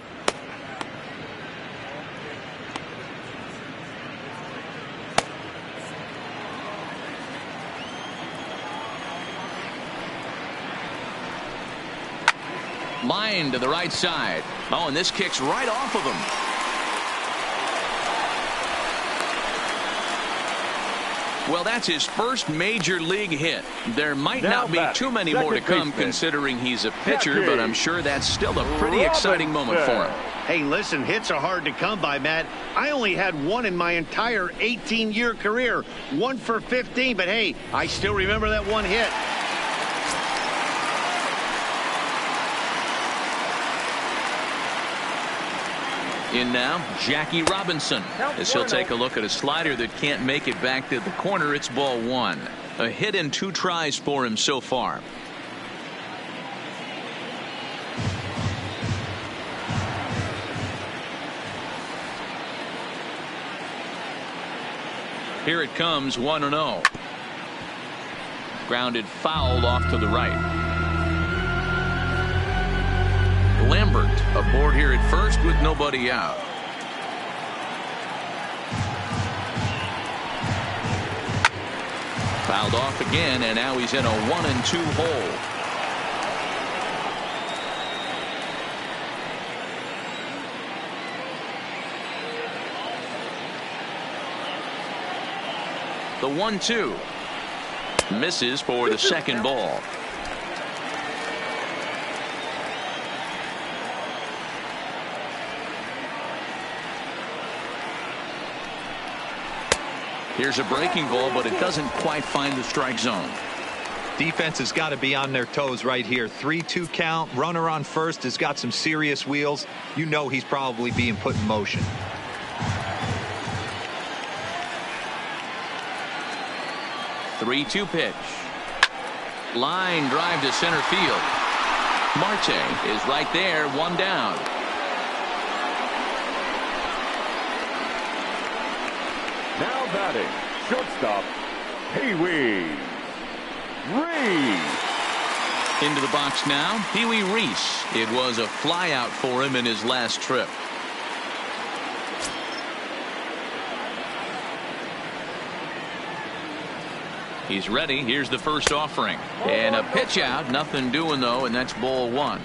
Line to the right side. Oh, and this kicks right off of him. Well, that's his first major league hit. There might not be too many more to come considering he's a pitcher, but I'm sure that's still a pretty exciting moment for him. Hey, listen, hits are hard to come by, Matt. I only had one in my entire 18-year career. 1 for 15, but hey, I still remember that one hit. In now, Jackie Robinson, as he'll take a look at a slider that can't make it back to the corner. It's ball 1. A hit in 2 tries for him so far. Here it comes, 1-0. Grounded foul off to the right. Lambert aboard here at first with nobody out. Fouled off again, and now he's in a 1-2 hole. The 1-2 misses for the second ball. Here's a breaking ball, but it doesn't quite find the strike zone. Defense has got to be on their toes right here. 3-2 count. Runner on first has got some serious wheels. You know he's probably being put in motion. Three-two pitch. Line drive to center field. Marte is right there, 1 down. Now batting, shortstop, Pee-wee Reese. Into the box now, Pee-wee Reese. It was a flyout for him in his last trip. He's ready. Here's the first offering. And a pitch out. Nothing doing, though, and that's ball 1.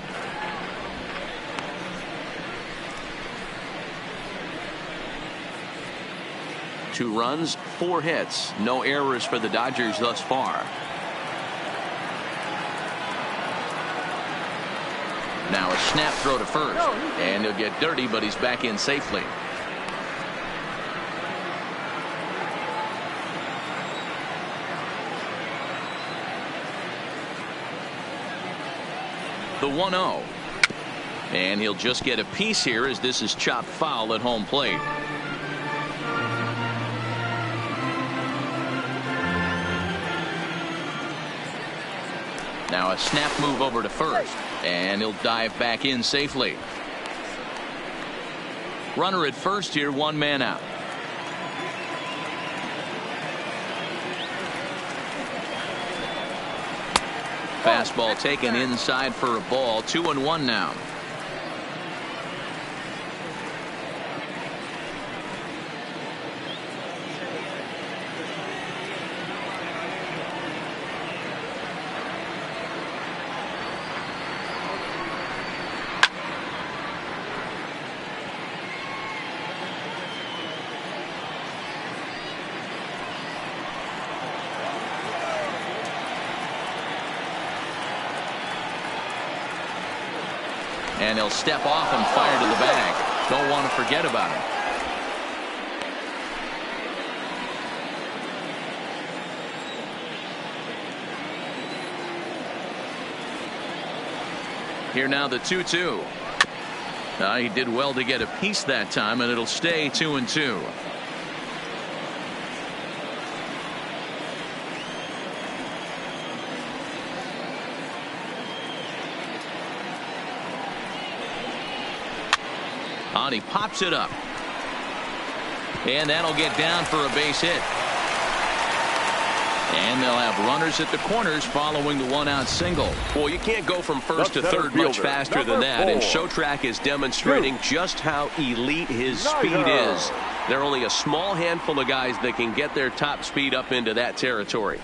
Two runs, 4 hits. No errors for the Dodgers thus far. Now a snap throw to first. And he'll get dirty, but he's back in safely. The 1-0. And he'll just get a piece here as this is chopped foul at home plate. Now a snap move over to first, and he'll dive back in safely. Runner at first here, 1 man out. Fastball taken inside for a ball. 2-1 now. And he'll step off and fire to the bag. Don't want to forget about him. Here now the 2-2. He did well to get a piece that time, and it'll stay 2-2. He pops it up. And that'll get down for a base hit. And they'll have runners at the corners following the 1-out single. Well, you can't go from first to third much faster than that. And Showtrack is demonstrating just how elite his speed is. There are only a small handful of guys that can get their top speed up into that territory.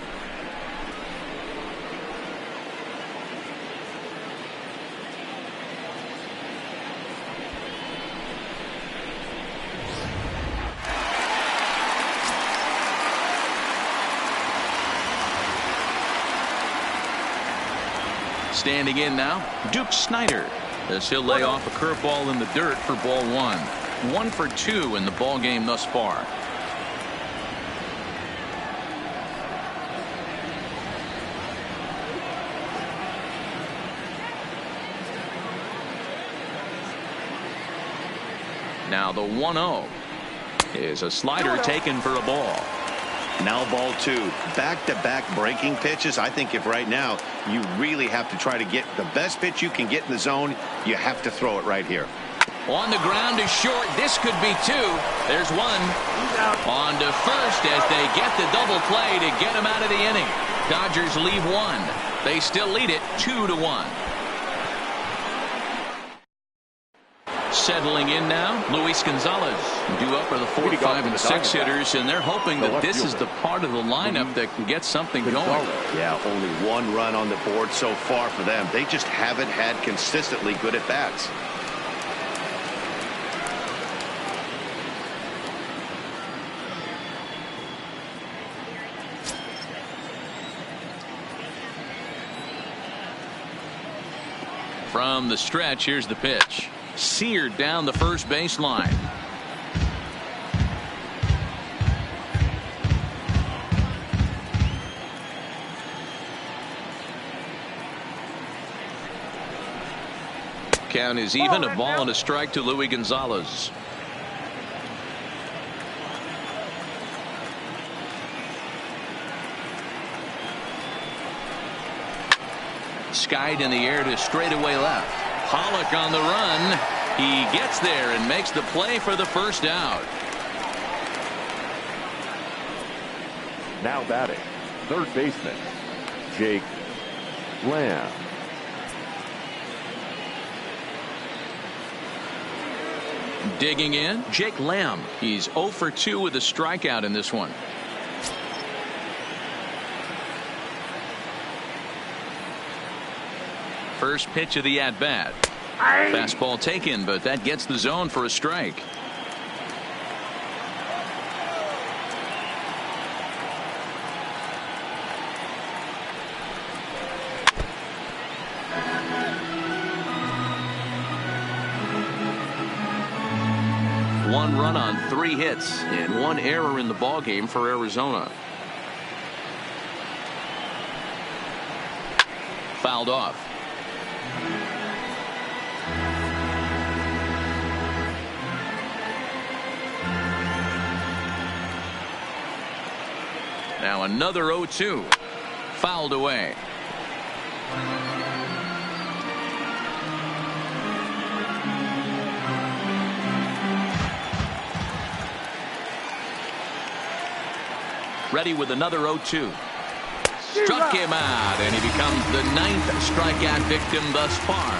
Standing in now, Duke Snider, as he'll lay off a curveball in the dirt for ball one. 1 for 2 in the ball game thus far. Now the 1-0 is a slider taken for a ball. Now ball 2. Back-to-back breaking pitches. I think if right now you really have to try to get the best pitch you can get in the zone, you have to throw it right here. On the ground is short. This could be 2. There's 1. On to first as they get the double play to get him out of the inning. Dodgers leave 1. They still lead it 2-1. Settling in now, Luis Gonzalez. Due up are the 4, 5, and 6 hitters, and they're hoping that this is the part of the lineup that can get something going. Yeah, only 1 run on the board so far for them. They just haven't had consistently good at bats. From the stretch, here's the pitch. Seared down the first baseline. Count is even. A ball and a strike to Luis Gonzalez. Skied in the air to straightaway left. Pollock on the run. He gets there and makes the play for the first out. Now batting, third baseman, Jake Lamb. Digging in, Jake Lamb. He's 0 for 2 with a strikeout in this one. First pitch of the at-bat. Fastball taken, but that gets the zone for a strike. One run on 3 hits and 1 error in the ballgame for Arizona. Fouled off. Now another 0-2. Fouled away. Ready with another 0-2. Struck him out, and he becomes the 9th strikeout victim thus far.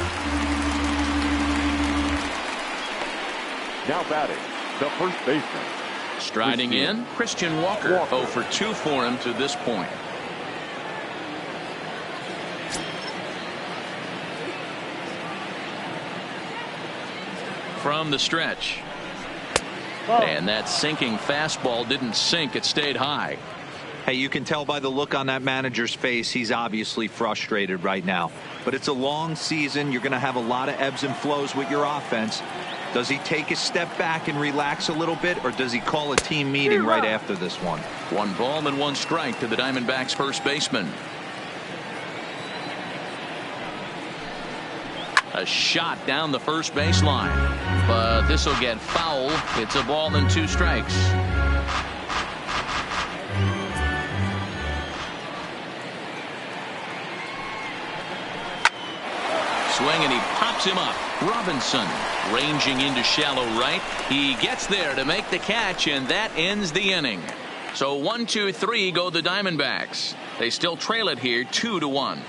Now batting, the first baseman. Striding in, Christian Walker. 0 for 2 for him to this point. From the stretch. And that sinking fastball didn't sink. It stayed high. Hey, you can tell by the look on that manager's face, he's obviously frustrated right now. But it's a long season. You're going to have a lot of ebbs and flows with your offense. Does he take a step back and relax a little bit, or does he call a team meeting right after this one? 1 ball and 1 strike to the Diamondbacks first baseman. A shot down the first baseline, but this will get foul. It's a ball and 2 strikes. Swing, and he pops him up. Robinson ranging into shallow right. He gets there to make the catch, and that ends the inning. So 1, 2, 3 go the Diamondbacks. They still trail it here 2-1.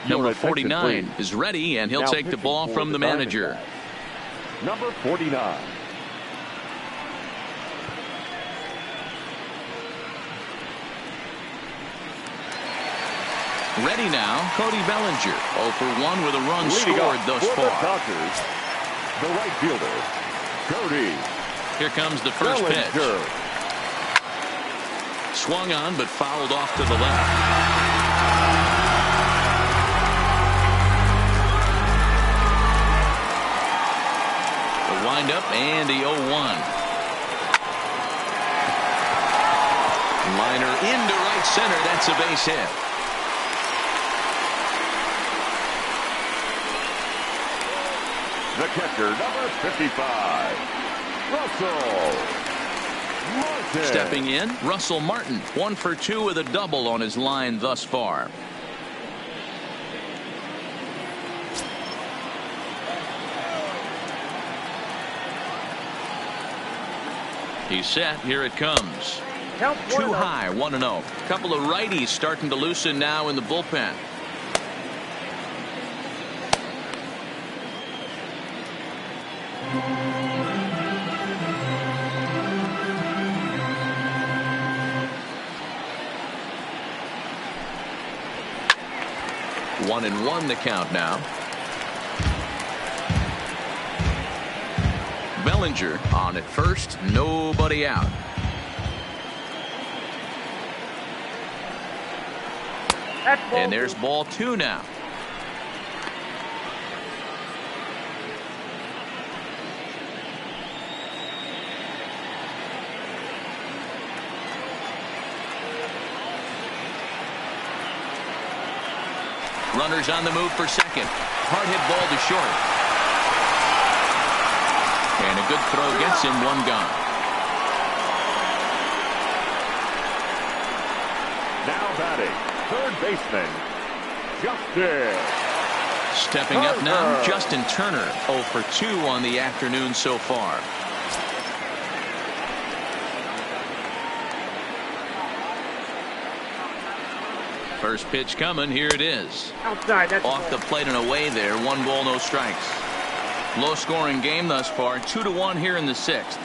Number 49 is ready, and he'll take the ball from the manager. Number 49. Ready now, Cody Bellinger. 0 for 1 with a run scored thus far. Dodgers, the right fielder, Cody. Here comes the first pitch. Swung on, but fouled off to the left. The windup and the 0-1. Liner into right center. That's a base hit. The catcher, number 55, Russell Martin. Stepping in, Russell Martin, 1 for 2 with a double on his line thus far. He's set. Here it comes. Too high, 1-0. Couple of righties starting to loosen now in the bullpen. One and one the count now. Bellinger on at first, nobody out. And there's ball 2 now. Runners on the move for second. Hard hit ball to short. And a good throw gets him, 1 gone. Now batting, third baseman, Justin. Stepping up now, Justin Turner, 0 for 2 on the afternoon so far. First pitch coming. Here it is. Outside. That's off the plate and away there. 1 ball, no strikes. Low scoring game thus far. 2-1 here in the 6th.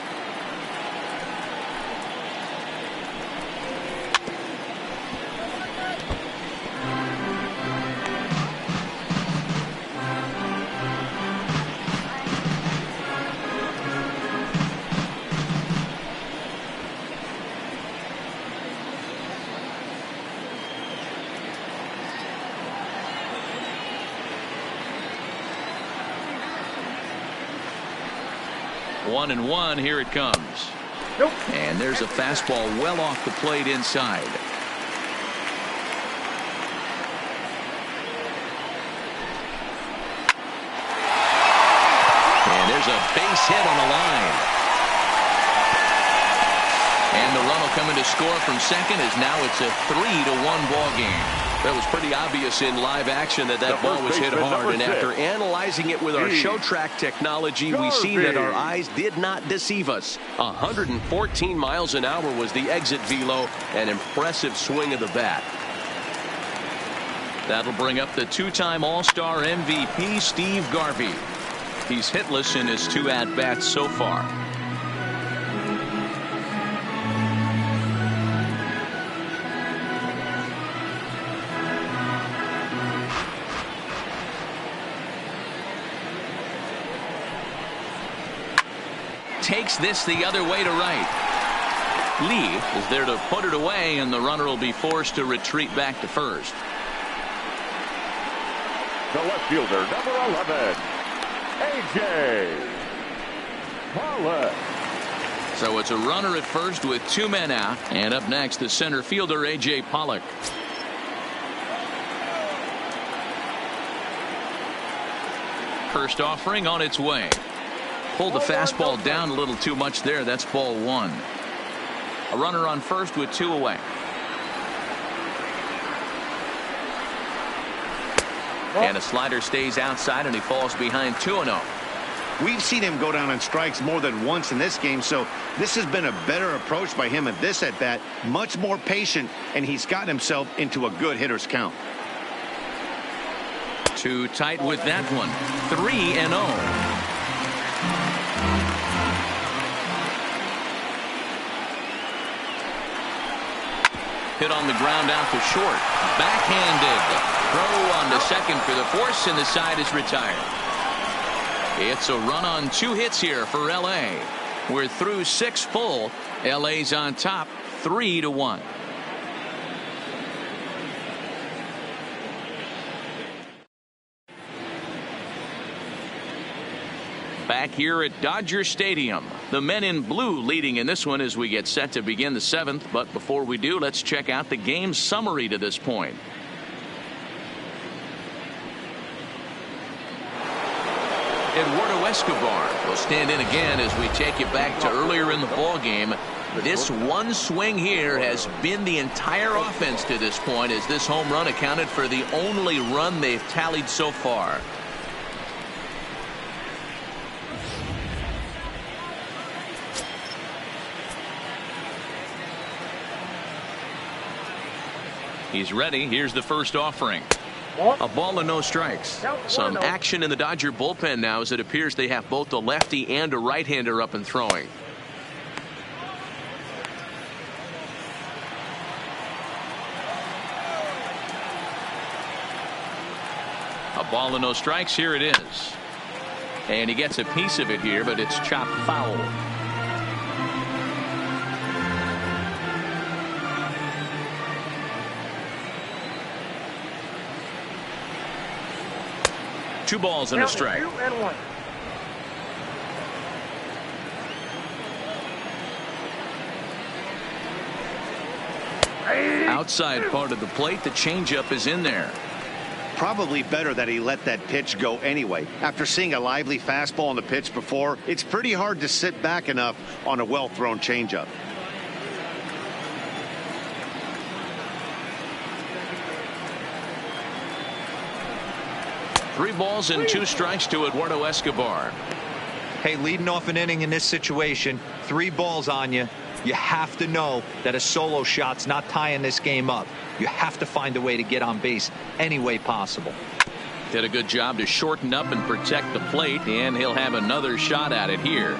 One and one. Here it comes. Nope. And there's a fastball well off the plate inside. And there's a base hit on the line. And the run will come in to score from second as now it's a 3-1 ball game. That was pretty obvious in live action that ball was hit hard, and after analyzing it with our show track technology, we see that our eyes did not deceive us. 114 miles an hour was the exit velo, an impressive swing of the bat. That'll bring up the 2-time All-Star MVP Steve Garvey. He's hitless in his 2 at-bats so far. Takes this the other way to right. Lee is there to put it away, and the runner will be forced to retreat back to first. The left fielder, number 11, A.J. Pollock. So it's a runner at first with 2 men out, and up next the center fielder A.J. Pollock. First offering on its way. Pulled the fastball down a little too much there. That's ball 1. A runner on first with 2 away. And a slider stays outside, and he falls behind 2-0. We've seen him go down on strikes more than once in this game, so this has been a better approach by him at this at bat. Much more patient, and he's gotten himself into a good hitter's count. Too tight with that one. 3-0. Hit on the ground out to short. Backhanded. Throw on to second for the force, and the side is retired. It's a run on 2 hits here for L.A. We're through 6 full. L.A.'s on top 3-1. Back here at Dodger Stadium. The men in blue leading in this one as we get set to begin the 7th. But before we do, let's check out the game summary to this point. Eduardo Escobar will stand in again as we take you back to earlier in the ball game. This one swing here has been the entire offense to this point, as this home run accounted for the only run they've tallied so far. He's ready. Here's the first offering. A ball and no strikes. Some action in the Dodger bullpen now, as it appears they have both a lefty and a right-hander up and throwing. A ball and no strikes. Here it is. And he gets a piece of it here, but it's chopped foul. Two balls and a strike. Outside part of the plate, the changeup is in there. Probably better that he let that pitch go anyway. After seeing a lively fastball on the pitch before, it's pretty hard to sit back enough on a well-thrown changeup. Three balls and two strikes to Eduardo Escobar. Hey, leading off an inning in this situation, 3 balls on you. You have to know that a solo shot's not tying this game up. You have to find a way to get on base any way possible. Did a good job to shorten up and protect the plate, and he'll have another shot at it here.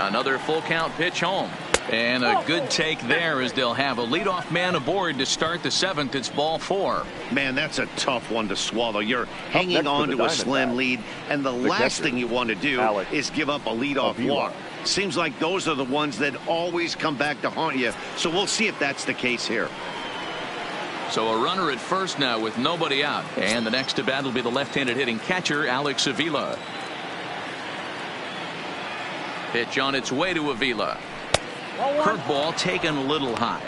Another full count pitch home. And a good take there, as they'll have a leadoff man aboard to start the 7th. It's ball 4. Man, that's a tough one to swallow. You're hanging on to a slim lead, and the last thing you want to do is give up a leadoff walk. Seems like those are the ones that always come back to haunt you. So we'll see if that's the case here. So a runner at first now with nobody out. And the next to bat will be the left-handed hitting catcher, Alex Avila. Pitch on its way to Avila. Curveball taken a little high.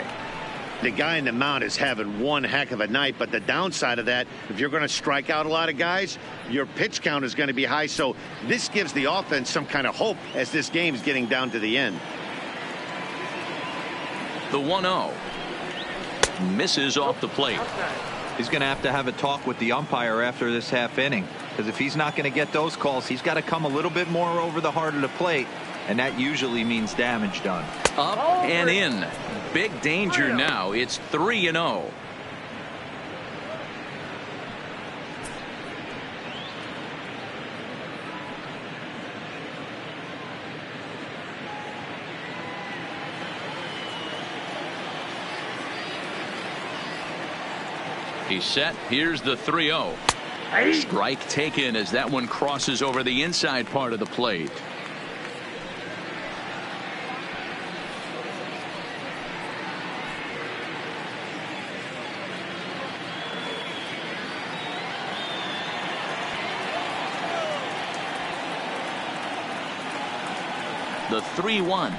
The guy in the mound is having one heck of a night, but the downside of that, if you're going to strike out a lot of guys, your pitch count is going to be high. So this gives the offense some kind of hope as this game is getting down to the end. The 1-0 misses off the plate. He's going to have a talk with the umpire after this half inning, because if he's not going to get those calls, he's got to come a little bit more over the heart of the plate. And that usually means damage done. Up and in. Big danger now. It's 3-0. He's set. Here's the 3-0. Strike taken as that one crosses over the inside part of the plate. The 3-1.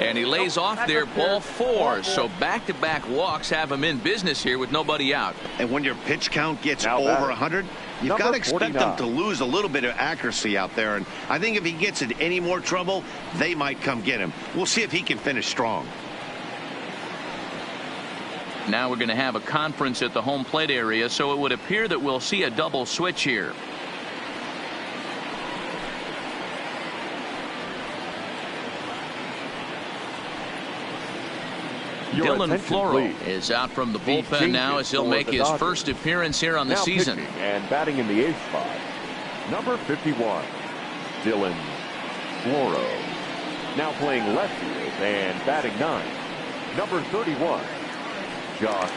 And he lays off there, ball 4. So back-to-back walks have him in business here with nobody out. And when your pitch count gets over 100, you've got to expect them to lose a little bit of accuracy out there. And I think if he gets in any more trouble, they might come get him. We'll see if he can finish strong. Now we're going to have a conference at the home plate area, so it would appear that we'll see a double switch here. Dylan Floro is out from the bullpen now, as he'll make his first appearance here on the season. And batting in the 8th spot, number 51, Dylan Floro. Now playing left field and batting 9, number 31, Josh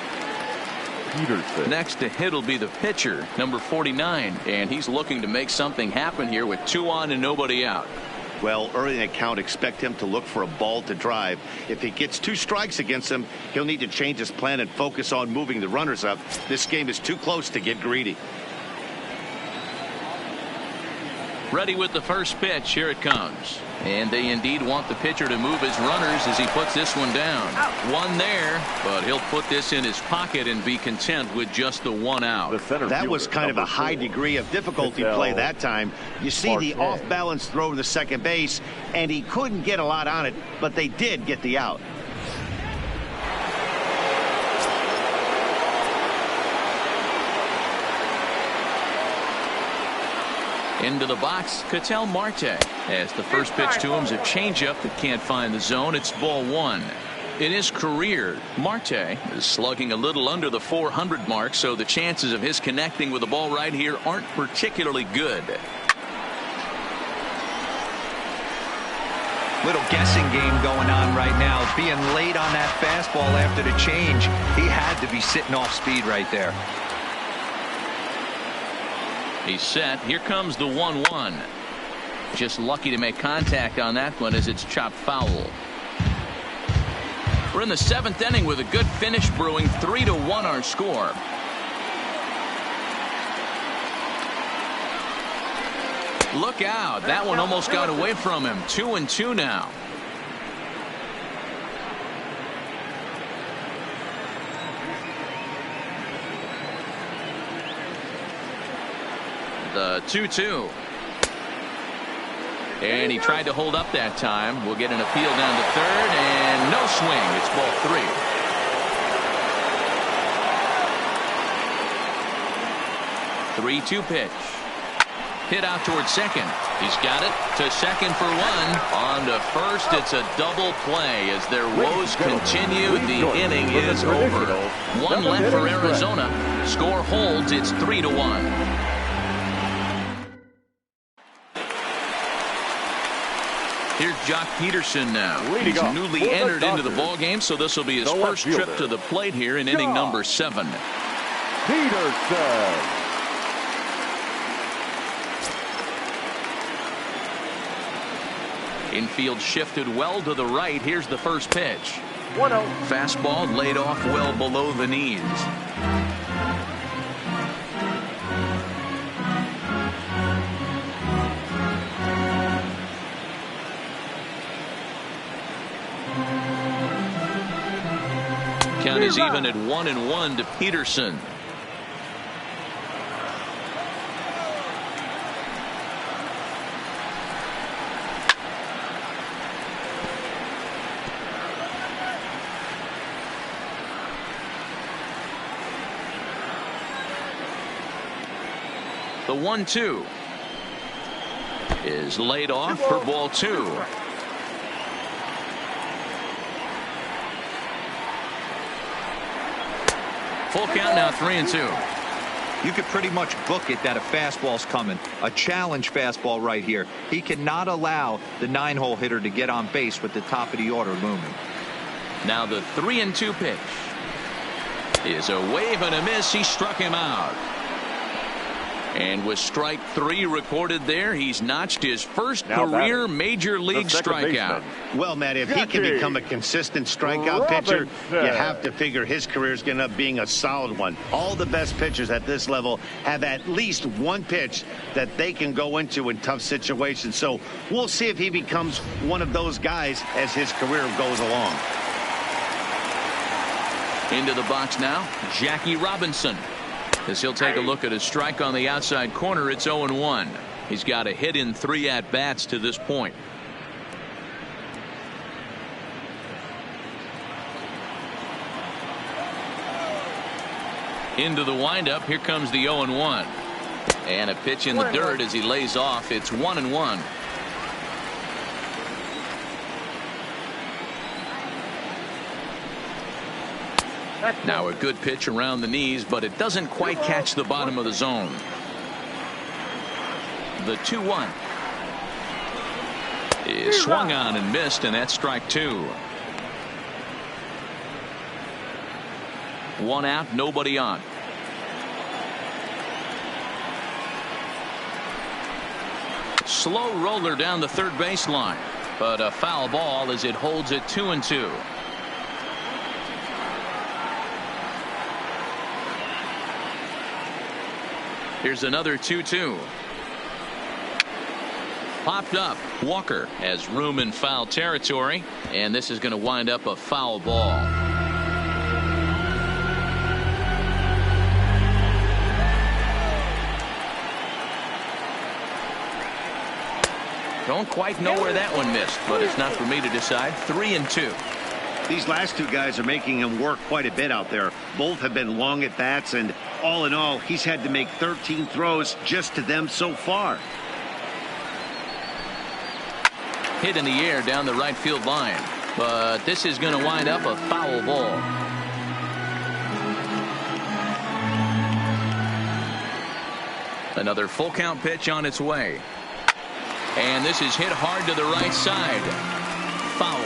Peterson. Next to hit will be the pitcher, number 49, and he's looking to make something happen here with 2 on and nobody out. Well, early in the count, expect him to look for a ball to drive. If he gets 2 strikes against him, he'll need to change his plan and focus on moving the runners up. This game is too close to get greedy. Ready with the first pitch. Here it comes. And they indeed want the pitcher to move his runners as he puts this one down. One there, but he'll put this in his pocket and be content with just the 1 out. That was kind of a high degree of difficulty play that time. You see the off-balance throw to second base, and he couldn't get a lot on it, but they did get the out. Into the box, Ketel Marte. As the first pitch to him is a changeup that can't find the zone. It's ball 1. In his career, Marte is slugging a little under the 400 mark, so the chances of his connecting with the ball right here aren't particularly good. Little guessing game going on right now. Being late on that fastball after the change, he had to be sitting off speed right there. He's set. Here comes the 1-1. Just lucky to make contact on that one as it's chopped foul. We're in the 7th inning with a good finish brewing. 3-1 our score. Look out. That one almost got away from him. 2-2 now. The 2-2. And he tried to hold up that time. We'll get an appeal down to third, and no swing. It's ball 3. 3-2 pitch. Hit out towards second. He's got it to second for 1. On to first. It's a double play as their woes continue. The inning is over. 1 left for Arizona. Score holds. It's 3-1. Here's Jock Peterson now. He's newly entered into the ball game, so this will be his first trip to the plate here in inning number 7. Peterson. Infield shifted well to the right. Here's the first pitch. 1-0. Fastball laid off well below the knees. Count is even at 1-1 to Peterson. The 1-2 is laid off for ball 2. Full count now, 3-2. You could pretty much book it that a fastball's coming. A challenge fastball right here. He cannot allow the 9-hole hitter to get on base with the top of the order looming. Now the 3-2 pitch is a wave and a miss. He struck him out. And with strike 3 recorded there, he's notched his first career major league strikeout. Well, Matt, if he can become a consistent strikeout pitcher, you have to figure his career is going to end up being a solid one. All the best pitchers at this level have at least one pitch that they can go into in tough situations. So we'll see if he becomes one of those guys as his career goes along. Into the box now, Jackie Robinson. As he'll take a look at his strike on the outside corner, it's 0-1. He's got a hit in 3 at-bats to this point. Into the windup, here comes the 0-1. And a pitch in the dirt as he lays off. It's 1-1. Now a good pitch around the knees, but it doesn't quite catch the bottom of the zone. The 2-1 is swung on and missed, and that's strike 2. 1 out, nobody on. Slow roller down the third baseline, but a foul ball as it holds it 2-2. Here's another 2-2. Popped up. Walker has room in foul territory, and this is going to wind up a foul ball. Don't quite know where that one missed, but it's not for me to decide. 3-2. These last two guys are making him work quite a bit out there. Both have been long at bats, and all in all, he's had to make 13 throws just to them so far. Hit in the air down the right field line, but this is going to wind up a foul ball. Another full count pitch on its way. And this is hit hard to the right side. Foul.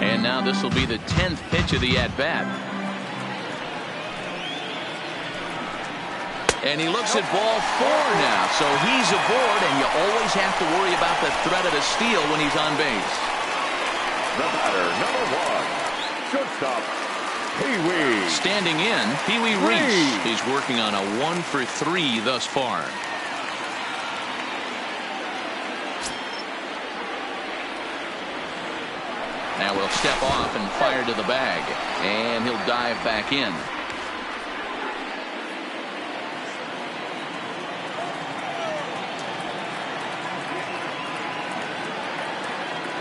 And now this will be the 10th pitch of the at-bat. And he looks at ball 4 now. So he's aboard, and you always have to worry about the threat of a steal when he's on base. The batter, number 1, shortstop, Pee-wee. Standing in, Pee-wee Reese. He's working on a 1-for-3 thus far. Now we'll step off and fire to the bag, and he'll dive back in.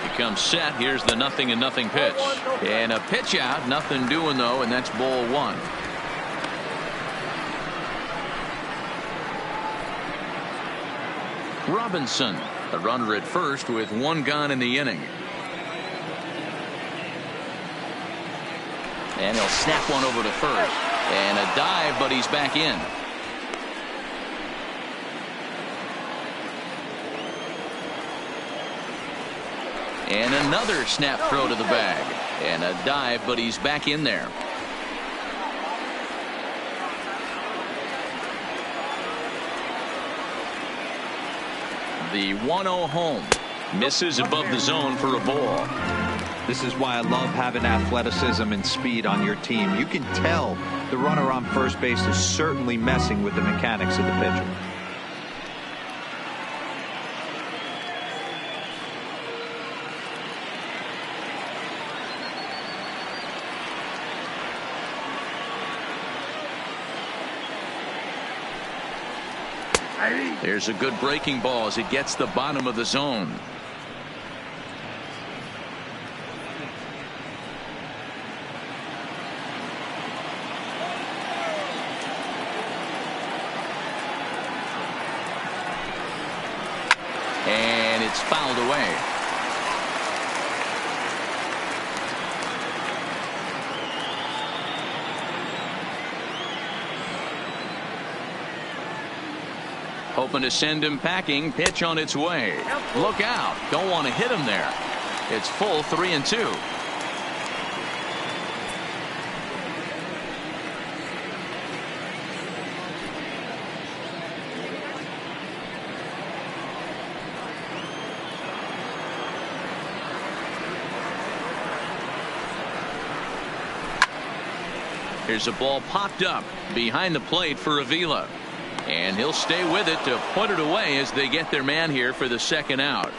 He comes set. Here's the 0-0 pitch, and a pitch out. Nothing doing though, and that's ball 1. Robinson, a runner at first with 1 gone in the inning. And he'll snap one over to first. And a dive, but he's back in. And another snap throw to the bag. And a dive, but he's back in there. The 1-0 home. Misses above the zone for a ball. This is why I love having athleticism and speed on your team. You can tell the runner on first base is certainly messing with the mechanics of the pitcher. There's a good breaking ball as it gets the bottom of the zone. And it's fouled away. Hoping to send him packing. Pitch on its way. Look out. Don't want to hit him there. It's full 3-2. Here's a ball popped up behind the plate for Avila. And he'll stay with it to put it away as they get their man here for the second out.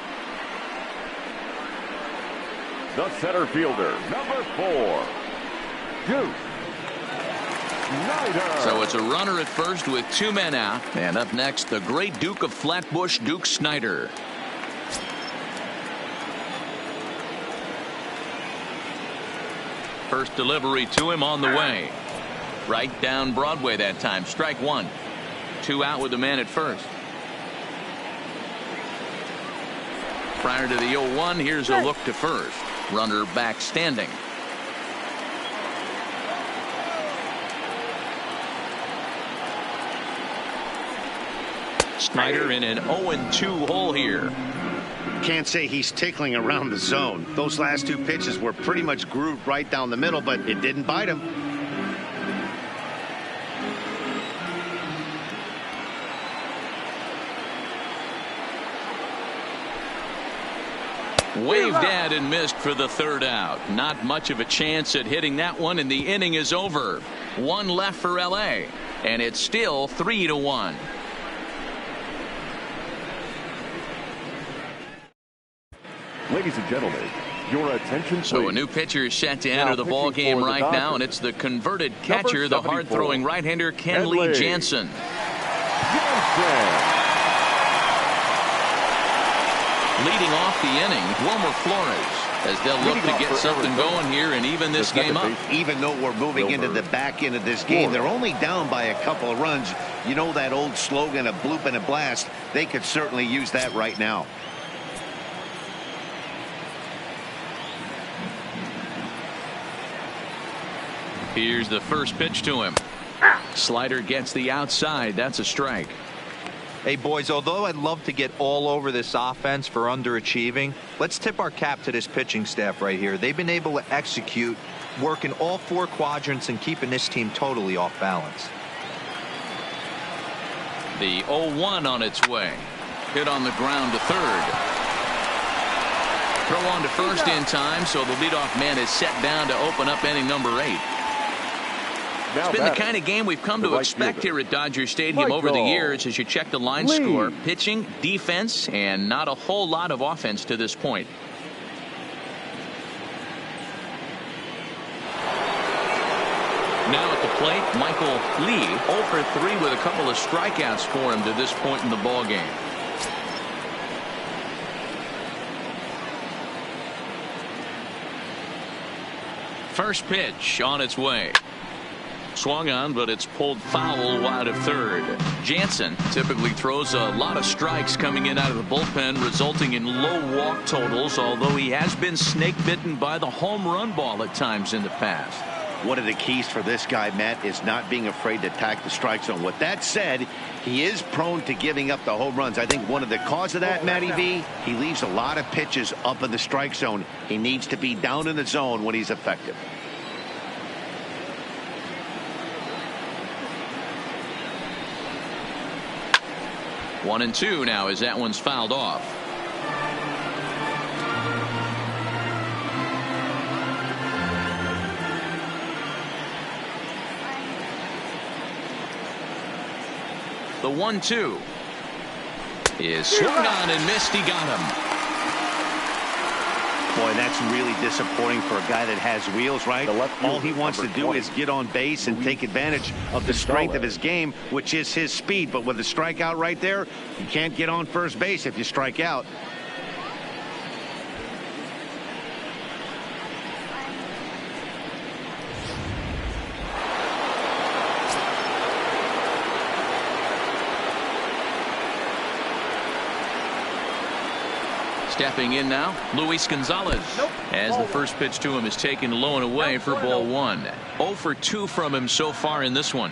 The center fielder, number 4, Duke Snider. So it's a runner at first with 2 men out. And up next, the great Duke of Flatbush, Duke Snider. First delivery to him on the way. Right down Broadway that time. Strike 1. 2 out with the man at first. Prior to the 0-1, here's a look to first. Runner back standing. Snider in an 0-2 hole here. Can't say he's tickling around the zone. Those last 2 pitches were pretty much grooved right down the middle, but it didn't bite him. Waved at and missed for the third out. Not much of a chance at hitting that one, and the inning is over. One left for LA, and it's still 3-1. Ladies and gentlemen, your attention, please. So a new pitcher is set to enter the ball game right now, and it's the converted catcher, the hard-throwing right-hander Kenley Jansen. Leading off the inning, Wilmer Flores, as they'll look to get something going here and even this game up. Even though we're moving into the back end of this game, they're only down by a couple of runs. You know that old slogan, a bloop and a blast. They could certainly use that right now. Here's the first pitch to him. Slider gets the outside. That's a strike. Hey, boys, although I'd love to get all over this offense for underachieving, let's tip our cap to this pitching staff right here. They've been able to execute, working all four quadrants and keeping this team totally off balance. The 0-1 on its way. Hit on the ground to third. Throw on to first in time, so the leadoff man is set down to open up inning number 8. It's been the kind of game we've come to expect here at Dodger Stadium over the years as you check the line score. Pitching, defense, and not a whole lot of offense to this point. Now at the plate, Michael Lee 0 for 3 with a couple of strikeouts for him to this point in the ball game. First pitch on its way. Swung on, but it's pulled foul wide of third. Jansen typically throws a lot of strikes coming in out of the bullpen, resulting in low walk totals, although he has been snake bitten by the home run ball at times in the past. One of the keys for this guy, Matt, is not being afraid to attack the strike zone. With that said, he is prone to giving up the home runs. I think one of the cause of that, Matty V, he leaves a lot of pitches up in the strike zone. He needs to be down in the zone when he's effective. One and two now as that one's fouled off. The 1-2 is swung on and missed. He got him. Boy, that's really disappointing for a guy that has wheels, right? All he wants to do is get on base and take advantage of the strength of his game, which is his speed. But with a strikeout right there, you can't get on first base if you strike out. Stepping in now, Luis Gonzalez. As the first pitch to him is taken low and away for ball 1. 0 for 2 from him so far in this one.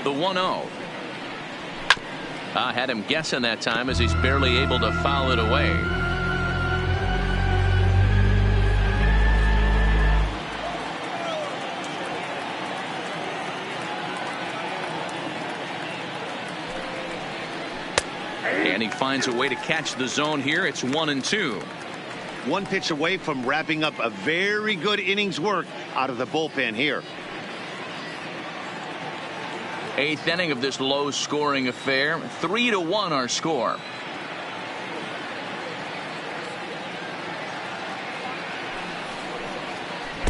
The 1-0. Had him guessing that time as he's barely able to foul it away. And he finds a way to catch the zone here. It's 1-2. One pitch away from wrapping up a very good innings work out of the bullpen here. 8th inning of this low scoring affair. 3-1 our score.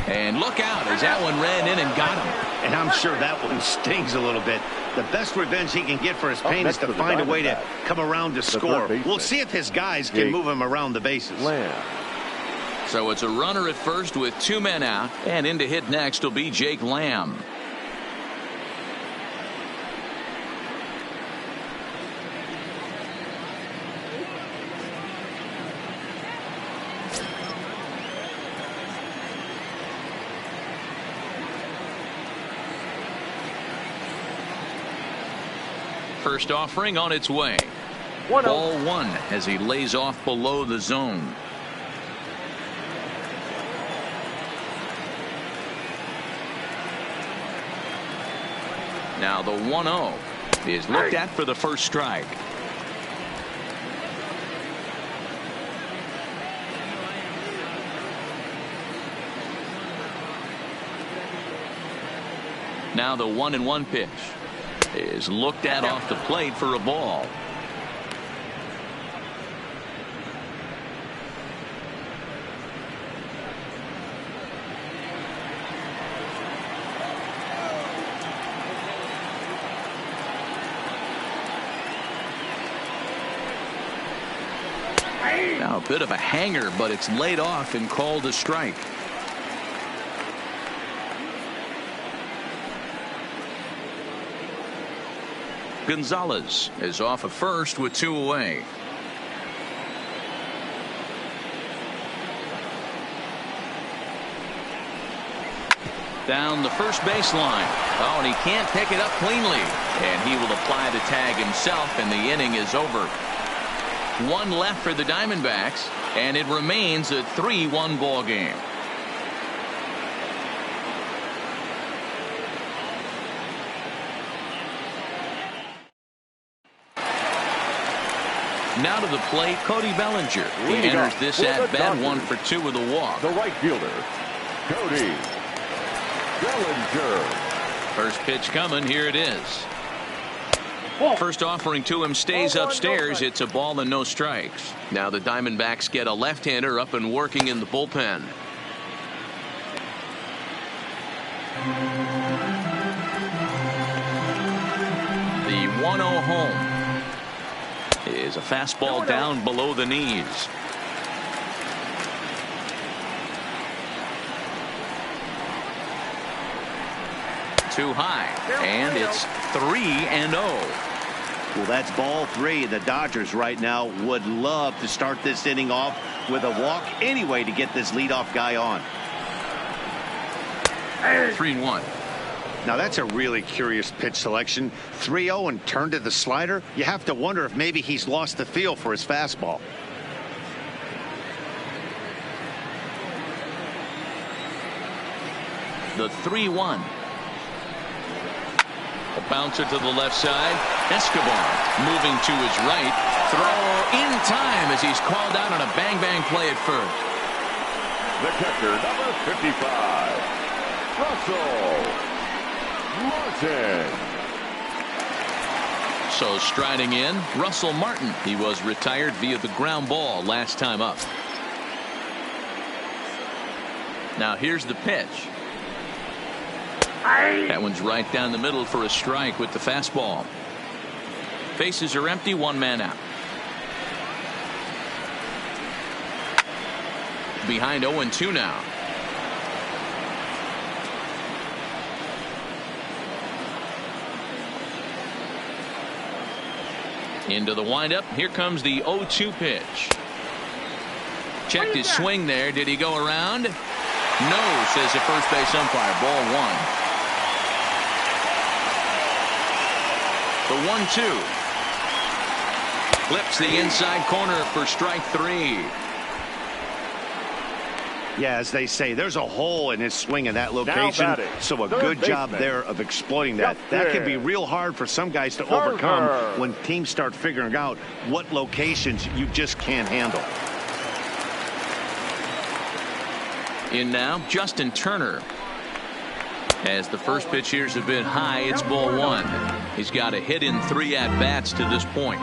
And look out as that one ran in and got him. And I'm sure that one stings a little bit. The best revenge he can get for his pain is to find a way to come around to score. We'll see if his guys can move him around the bases. So it's a runner at first with 2 men out, and in to hit next will be Jake Lamb. First offering on its way. Ball 1 as he lays off below the zone. Now the 1-0 is looked at for the first strike. Now the 1-1 pitch is looked at off the plate for a ball. Now a bit of a hanger, but it's laid off and called a strike. Gonzalez is off at first with 2 away. Down the first baseline. Oh, and he can't pick it up cleanly. And he will apply the tag himself, and the inning is over. 1 left for the Diamondbacks, and it remains a 3-1 ball game. Now to the plate, Cody Bellinger. He enters this at bat 1 for 2 with a walk. The right fielder, Cody Bellinger. First pitch coming. Here it is. First offering to him stays upstairs. It's a ball and no strikes. Now the Diamondbacks get a left-hander up and working in the bullpen. The 1-0 home is a fastball down below the knees. Too high, and it's 3-0. Well, that's ball 3. The Dodgers right now would love to start this inning off with a walk anyway to get this leadoff guy on. 3-1. Now that's a really curious pitch selection. 3-0 and turned to the slider. You have to wonder if maybe he's lost the feel for his fastball. The 3-1. A bouncer to the left side. Escobar moving to his right. Throw in time as he's called out on a bang-bang play at first. The catcher, number 55, Russell Martin. So striding in, Russell Martin. He was retired via the ground ball last time up. Now here's the pitch. That one's right down the middle for a strike with the fastball. Bases are empty, 1 man out. Behind 0-2 now. Into the windup. Here comes the 0-2 pitch. Checked his swing there. Did he go around? No, says the first base umpire. Ball 1. The 1-2. Clips the inside corner for strike 3. Yeah, as they say, there's a hole in his swing in that location. So a good job there of exploiting that. That can be real hard for some guys to overcome when teams start figuring out what locations you just can't handle. In now, Justin Turner. As the first pitch here's a bit high, it's ball 1. He's got a hit in 3 at-bats to this point.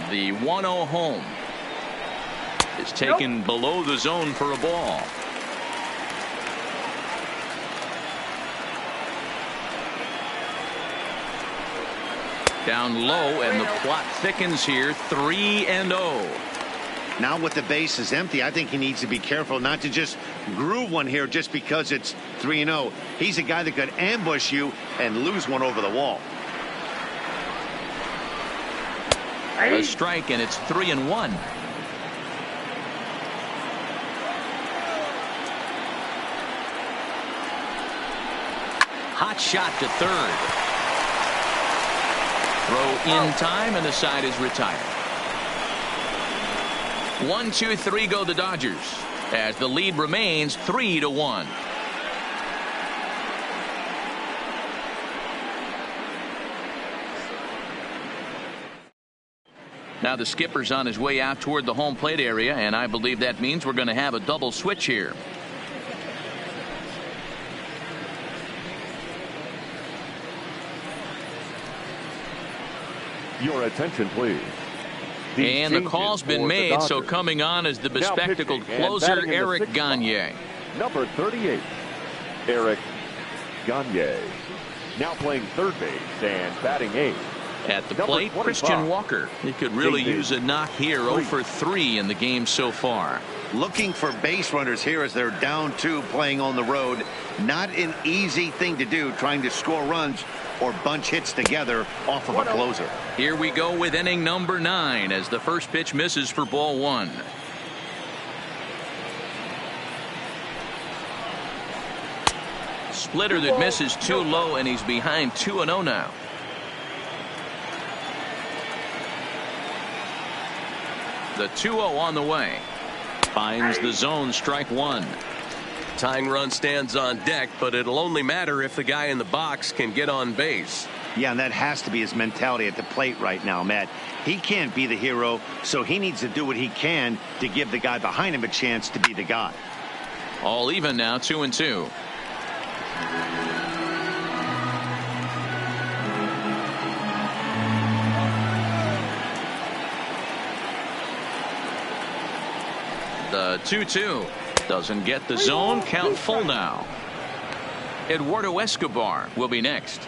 The 1-0 home is taken below the zone for a ball. Down low, and the plot thickens here. 3-0. Now with the bases empty, I think he needs to be careful not to just groove one here just because it's 3-0. He's a guy that could ambush you and lose one over the wall. A strike, and it's 3-1. Hot shot to third. Throw in time, and the side is retired. 1, 2, 3 go the Dodgers as the lead remains 3-1. Now the skipper's on his way out toward the home plate area, and I believe that means we're going to have a double switch here. Your attention, please. And the call's been made, so coming on is the bespectacled closer, Eric Gagne. Number 38, Eric Gagne. Now playing third base and batting eighth. At the plate, Christian Walker. He could really use a knock here. 0 for 3 in the game so far. Looking for base runners here as they're down 2 playing on the road. Not an easy thing to do, trying to score runs or bunch hits together off of a closer. Here we go with inning number 9 as the first pitch misses for ball 1. Splitter that misses too low, and he's behind 2-0 now. The 2-0 on the way. Finds the zone, strike 1. Tying run stands on deck, but it'll only matter if the guy in the box can get on base. Yeah, and that has to be his mentality at the plate right now, Matt. He can't be the hero, so he needs to do what he can to give the guy behind him a chance to be the guy. All even now, 2-2. The 2-2 doesn't get the zone. Count full now. Eduardo Escobar will be next.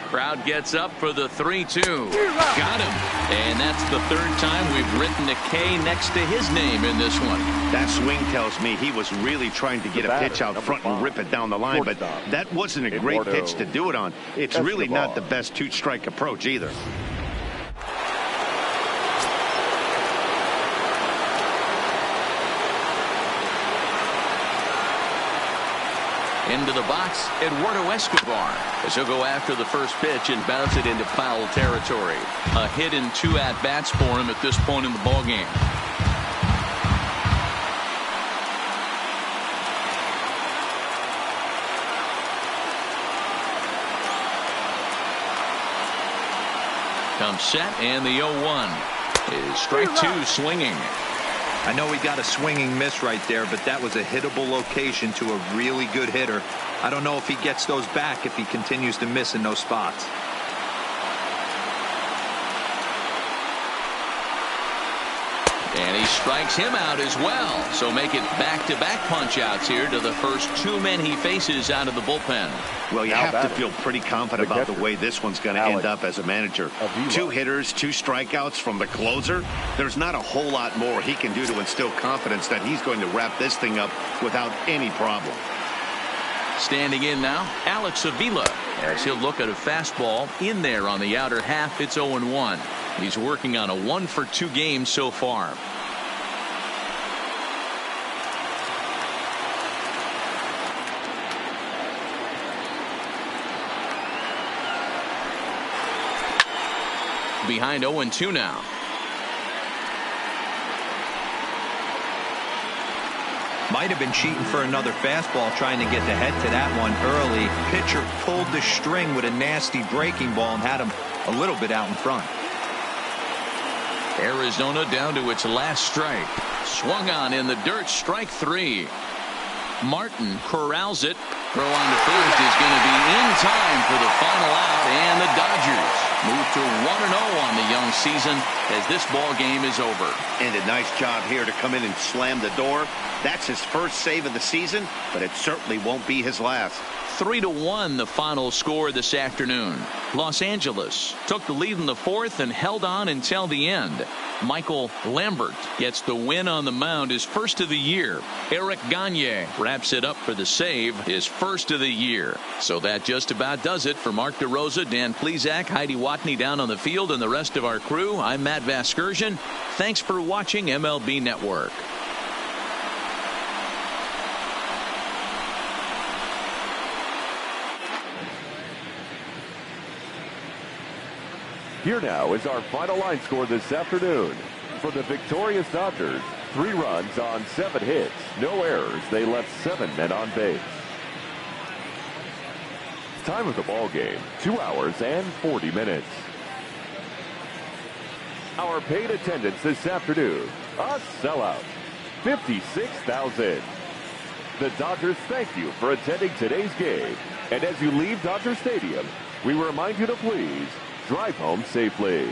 Crowd gets up for the 3-2. Got him. And that's the third time we've written a K next to his name in this one. That swing tells me he was really trying to get a pitch out front and rip it down the line, but that wasn't a great pitch to do it on. It's really not the best 2-strike approach either. Into the box, Eduardo Escobar, as he'll go after the first pitch and bounce it into foul territory. A hit in 2 at-bats for him at this point in the ballgame. Comes set, and the 0-1 is strike 2 swinging. I know he got a swinging miss right there, but that was a hittable location to a really good hitter. I don't know if he gets those back if he continues to miss in those spots. And he strikes him out as well. So make it back-to-back punch-outs here to the first 2 men he faces out of the bullpen. Well, you have to feel pretty confident about the way this one's going to end up as a manager. 2 hitters, 2 strikeouts from the closer. There's not a whole lot more he can do to instill confidence that he's going to wrap this thing up without any problem. Standing in now, Alex Avila, as he'll look at a fastball in there on the outer half. It's 0-1. He's working on a 1-for-2 game so far. Behind 0-2 now. Might have been cheating for another fastball, trying to get the head to that one early. Pitcher pulled the string with a nasty breaking ball and had him a little bit out in front. Arizona down to its last strike. Swung on in the dirt, strike 3. Martin corrals it. Throw on to first is going to be in time for the final out, and the Dodgers move to 1-0 on the young season as this ball game is over. And a nice job here to come in and slam the door. That's his first save of the season, but it certainly won't be his last. 3-1 the final score this afternoon. Los Angeles took the lead in the 4th and held on until the end. Michael Lambert gets the win on the mound, his first of the year. Eric Gagne wraps it up for the save, his first of the year. So that just about does it for Mark DeRosa, Dan Plesac, Heidi Watney down on the field, and the rest of our crew. I'm Matt Vasgersian. Thanks for watching MLB Network. Here now is our final line score this afternoon. For the victorious Dodgers, 3 runs on 7 hits, no errors. They left 7 men on base. Time of the ball game, 2 hours and 40 minutes. Our paid attendance this afternoon, a sellout, 56,000. The Dodgers thank you for attending today's game. And as you leave Dodger Stadium, we remind you to please drive home safely.